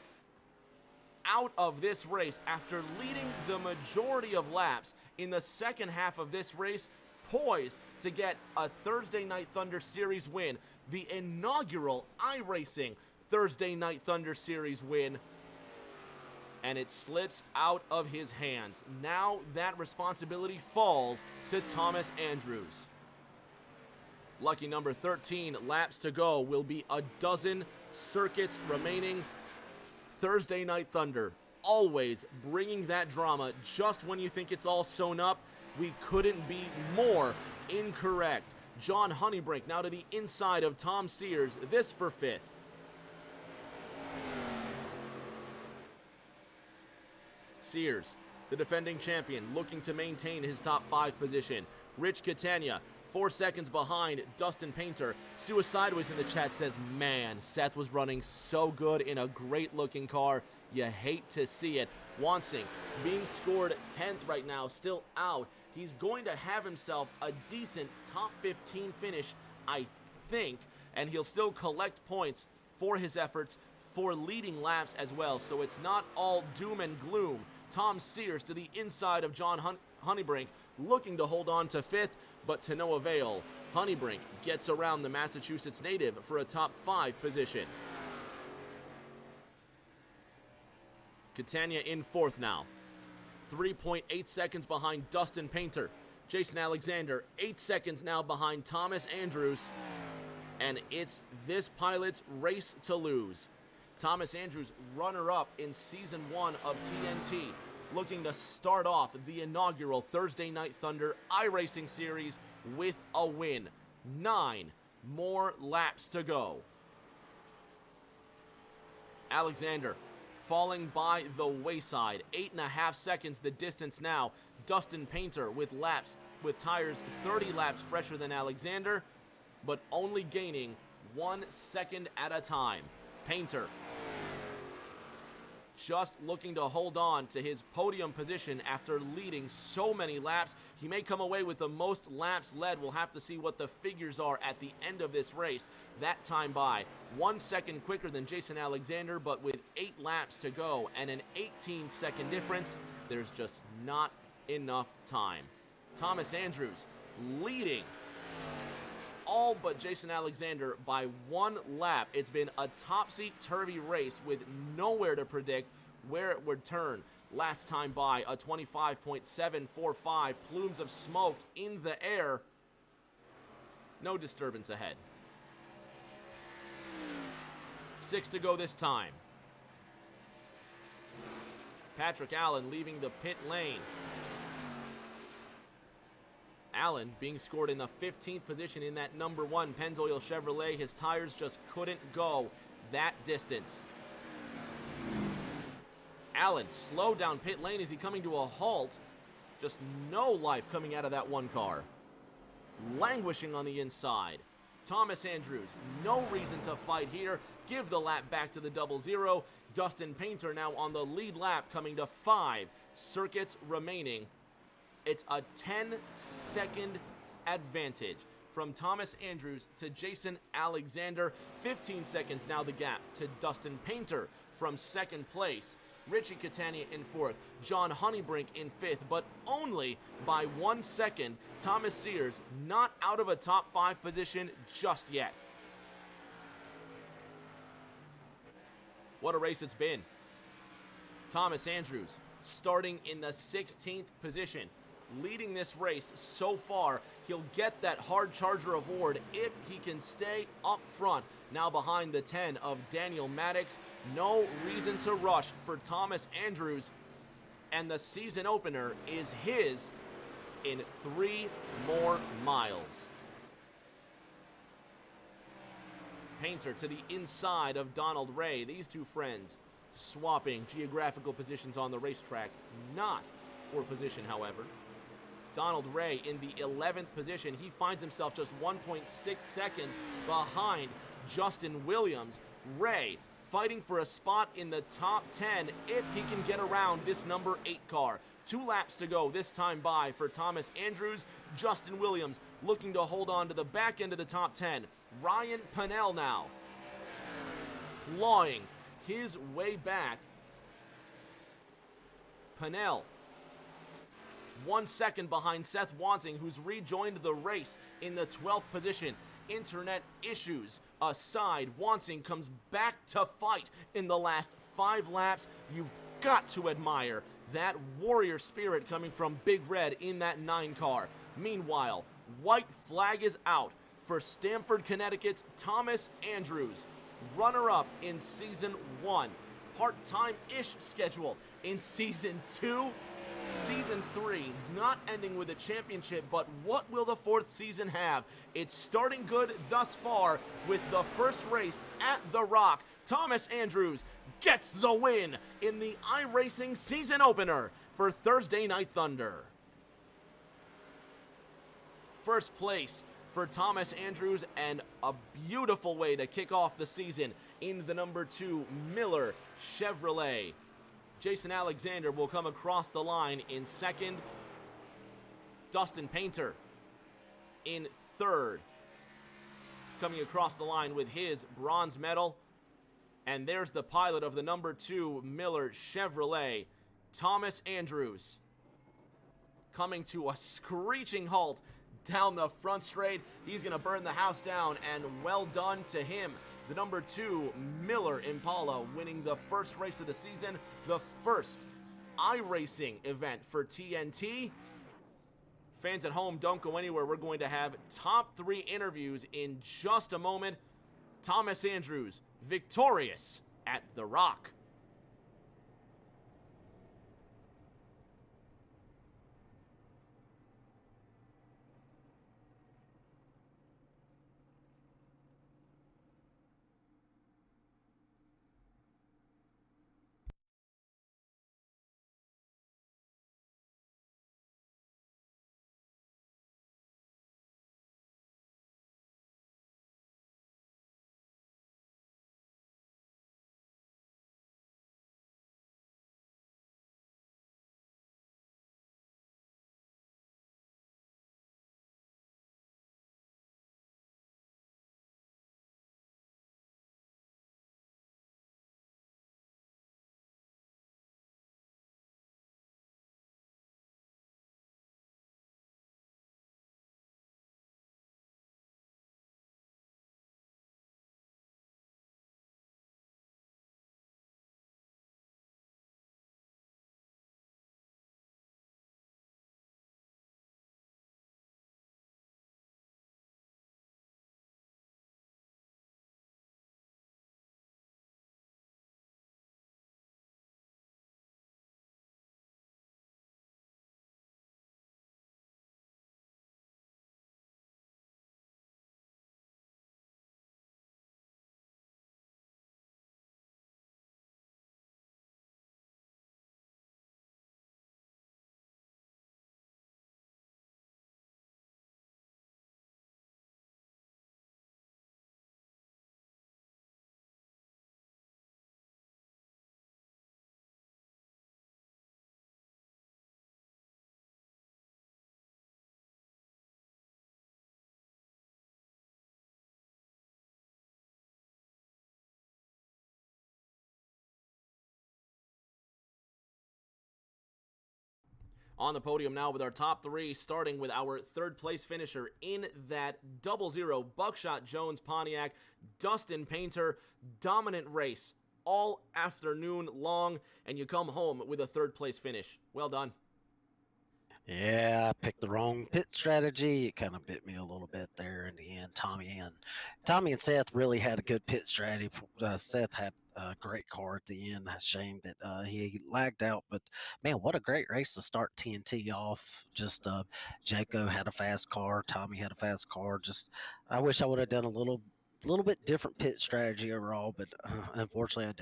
out of this race after leading the majority of laps in the second half of this race, poised to get a Thursday Night Thunder Series win, the inaugural iRacing Thursday Night Thunder Series win, and it slips out of his hands. Now that responsibility falls to Thomas Andrews. Lucky number 13 laps to go, will be a dozen circuits remaining. Thursday Night Thunder, always bringing that drama just when you think it's all sewn up. We couldn't be more incorrect. John Honeybrink now to the inside of Tom Sears, this for 5th. Sears, the defending champion, looking to maintain his top 5 position. Rich Catania, 4 seconds behind Dustin Painter. Suicideways in the chat says, man, Seth was running so good in a great-looking car. You hate to see it. Wansing being scored 10th right now, still out. He's going to have himself a decent top 15 finish, I think, and he'll still collect points for his efforts for leading laps as well, so it's not all doom and gloom. Tom Sears to the inside of John Honeybrink, looking to hold on to 5th, but to no avail. Honeybrink gets around the Massachusetts native for a top 5 position. Catania in 4th now. 3.8 seconds behind Dustin Painter. Jason Alexander, 8 seconds now behind Thomas Andrews. And it's this pilot's race to lose. Thomas Andrews, runner-up in Season 1 of TNT, looking to start off the inaugural Thursday Night Thunder iRacing Series with a win. 9 more laps to go. Alexander falling by the wayside. 8.5 seconds the distance now. Dustin Painter with tires 30 laps fresher than Alexander, but only gaining 1 second at a time. Painter just looking to hold on to his podium position after leading so many laps. He may come away with the most laps led. We'll have to see what the figures are at the end of this race. That time by 1 second quicker than Jason Alexander, but with 8 laps to go and an 18-second difference, there's just not enough time. Thomas Andrews leading all but Jason Alexander by 1 lap. It's been a topsy-turvy race with nowhere to predict where it would turn. Last time by, a 25.745, plumes of smoke in the air. No disturbance ahead. 6 to go this time. Patrick Allen leaving the pit lane. Allen being scored in the 15th position in that number 1 Pennzoil Chevrolet. His tires just couldn't go that distance. Allen slowed down pit lane. Is he coming to a halt? Just no life coming out of that one car. Languishing on the inside. Thomas Andrews, no reason to fight here. Give the lap back to the 00. Dustin Painter now on the lead lap, coming to 5 circuits remaining. It's a 10-second advantage from Thomas Andrews to Jason Alexander. 15 seconds now the gap to Dustin Painter from 2nd place. Richie Catania in 4th. John Honeybrink in 5th, but only by 1 second. Thomas Sears not out of a top 5 position just yet. What a race it's been. Thomas Andrews starting in the 16th position. Leading this race so far. He'll get that hard charger award if he can stay up front. Now behind the 10 of Daniel Maddox. No reason to rush for Thomas Andrews. And the season opener is his in 3 more miles. Painter to the inside of Donald Ray. These two friends swapping geographical positions on the racetrack. Not for position, however. Donald Ray in the 11th position. He finds himself just 1.6 seconds behind Justin Williams. Ray fighting for a spot in the top 10 if he can get around this number 8 car. 2 laps to go this time by for Thomas Andrews. Justin Williams looking to hold on to the back end of the top 10. Ryan Pennell now clawing his way back. Pennell 1 second behind Seth Wansing, who's rejoined the race in the 12th position. Internet issues aside, Wansing comes back to fight in the last 5 laps. You've got to admire that warrior spirit coming from Big Red in that 9 car. Meanwhile, white flag is out for Stamford, Connecticut's Thomas Andrews, runner-up in Season 1. Part-time-ish schedule in Season 2. Season 3 not ending with a championship, but what will the 4th season have? It's starting good thus far with the first race at The Rock. Thomas Andrews gets the win in the iRacing season opener for Thursday Night Thunder. first place for Thomas Andrews, and a beautiful way to kick off the season in the number 2 Miller Chevrolet. Jason Alexander will come across the line in second. Dustin Painter in third, coming across the line with his bronze medal. And there's the pilot of the number 2 Miller Chevrolet, Thomas Andrews, coming to a screeching halt down the front straight. He's going to burn the house down, and well done to him. The number 2 Miller Impala winning the first race of the season, the first iRacing event for TNT. Fans at home, don't go anywhere. We're going to have top 3 interviews in just a moment. Thomas Andrews, victorious at The Rock. On the podium now with our top 3, starting with our third place finisher in that 00 Buckshot Jones Pontiac, Dustin Painter. Dominant race all afternoon long, and you come home with a third place finish. Well done. Yeah, I picked the wrong pit strategy. It kind of bit me a little bit there in the end. Tommy and Seth really had a good pit strategy. Seth had a great car at the end. Shame that he lagged out, but man, what a great race to start TNT off. Just Jaco had a fast car, Tommy had a fast car. Just I wish I would have done a little bit different pit strategy overall, but unfortunately I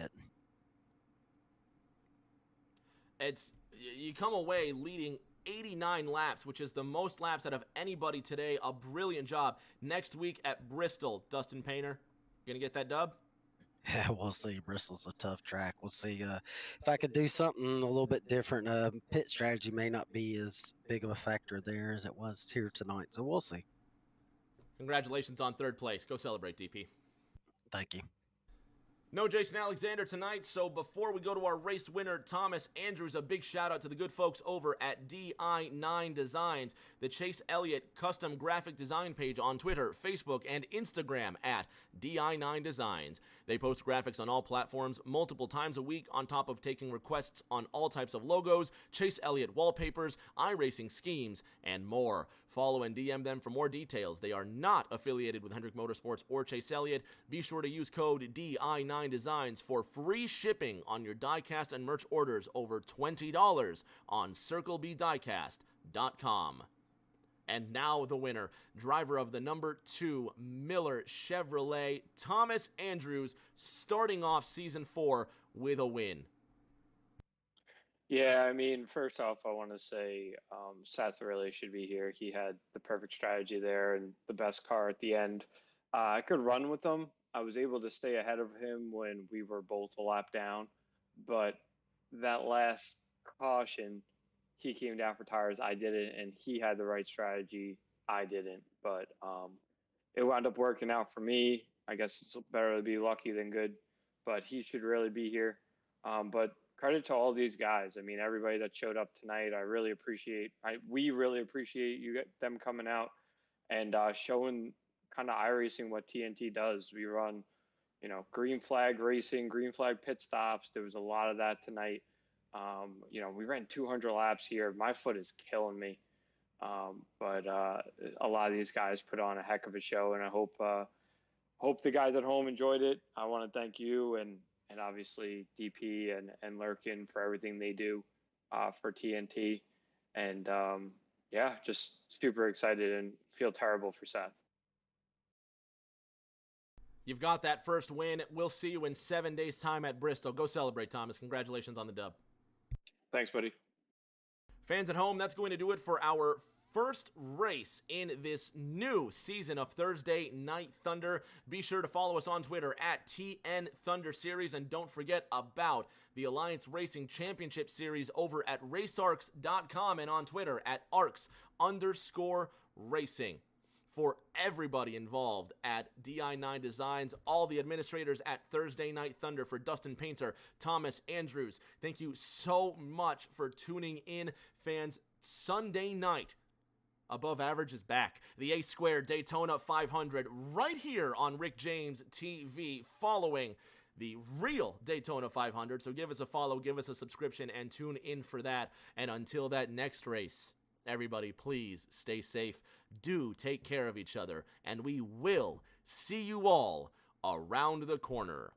didn't. You come away leading 89 laps, which is the most laps out of anybody today. A brilliant job. Next week at Bristol, Dustin Painter, you gonna get that dub? Yeah, we'll see. Bristol's a tough track. We'll see if I could do something a little bit different. Pit strategy may not be as big of a factor there as it was here tonight, so we'll see. Congratulations on third place. Go celebrate, DP. Thank you. No Jason Alexander tonight, so before we go to our race winner, Thomas Andrews, a big shout out to the good folks over at di9 Designs, the Chase Elliott custom graphic design page on Twitter, Facebook, and Instagram at di9 Designs. They post graphics on all platforms multiple times a week, on top of taking requests on all types of logos, Chase Elliott wallpapers, iRacing schemes, and more. Follow and DM them for more details. They are not affiliated with Hendrick Motorsports or Chase Elliott. Be sure to use code di9 Designs for free shipping on your diecast and merch orders over $20 on CircleBDiecast.com. And now the winner, driver of the number 2 Miller Chevrolet, Thomas Andrews, starting off season 4 with a win. Yeah, I mean, first off, I want to say Seth really should be here. He had the perfect strategy there and the best car at the end. I could run with him. I was able to stay ahead of him when we were both a lap down, but that last caution, he came down for tires. I didn't, and he had the right strategy. I didn't, but it wound up working out for me. I guess it's better to be lucky than good, but he should really be here. But credit to all these guys. I mean, everybody that showed up tonight, I really appreciate. We really appreciate them coming out and showing kind of iRacing what TNT does. We run, green flag racing, green flag pit stops. There was a lot of that tonight. We ran 200 laps here. My foot is killing me. But a lot of these guys put on a heck of a show, and I hope the guys at home enjoyed it. I want to thank you and obviously DP and Lurkin for everything they do for TNT. And yeah, just super excited and feel terrible for Seth. You've got that first win. We'll see you in 7 days' time at Bristol. Go celebrate, Thomas. Congratulations on the dub. Thanks, buddy. Fans at home, that's going to do it for our first race in this new season of Thursday Night Thunder. Be sure to follow us on Twitter at TN Thunder Series, and don't forget about the Alliance Racing Championship Series over at racearcs.com and on Twitter at arcs_racing. For everybody involved at di9 Designs, all the administrators at Thursday Night Thunder, for Dustin Painter, Thomas Andrews, thank you so much for tuning in, fans. Sunday night, Above Average is back. The A-Square Daytona 500 right here on Rick James TV, following the real Daytona 500. So give us a follow, give us a subscription, and tune in for that. And until that next race, everybody, please stay safe. Do take care of each other, and we will see you all around the corner.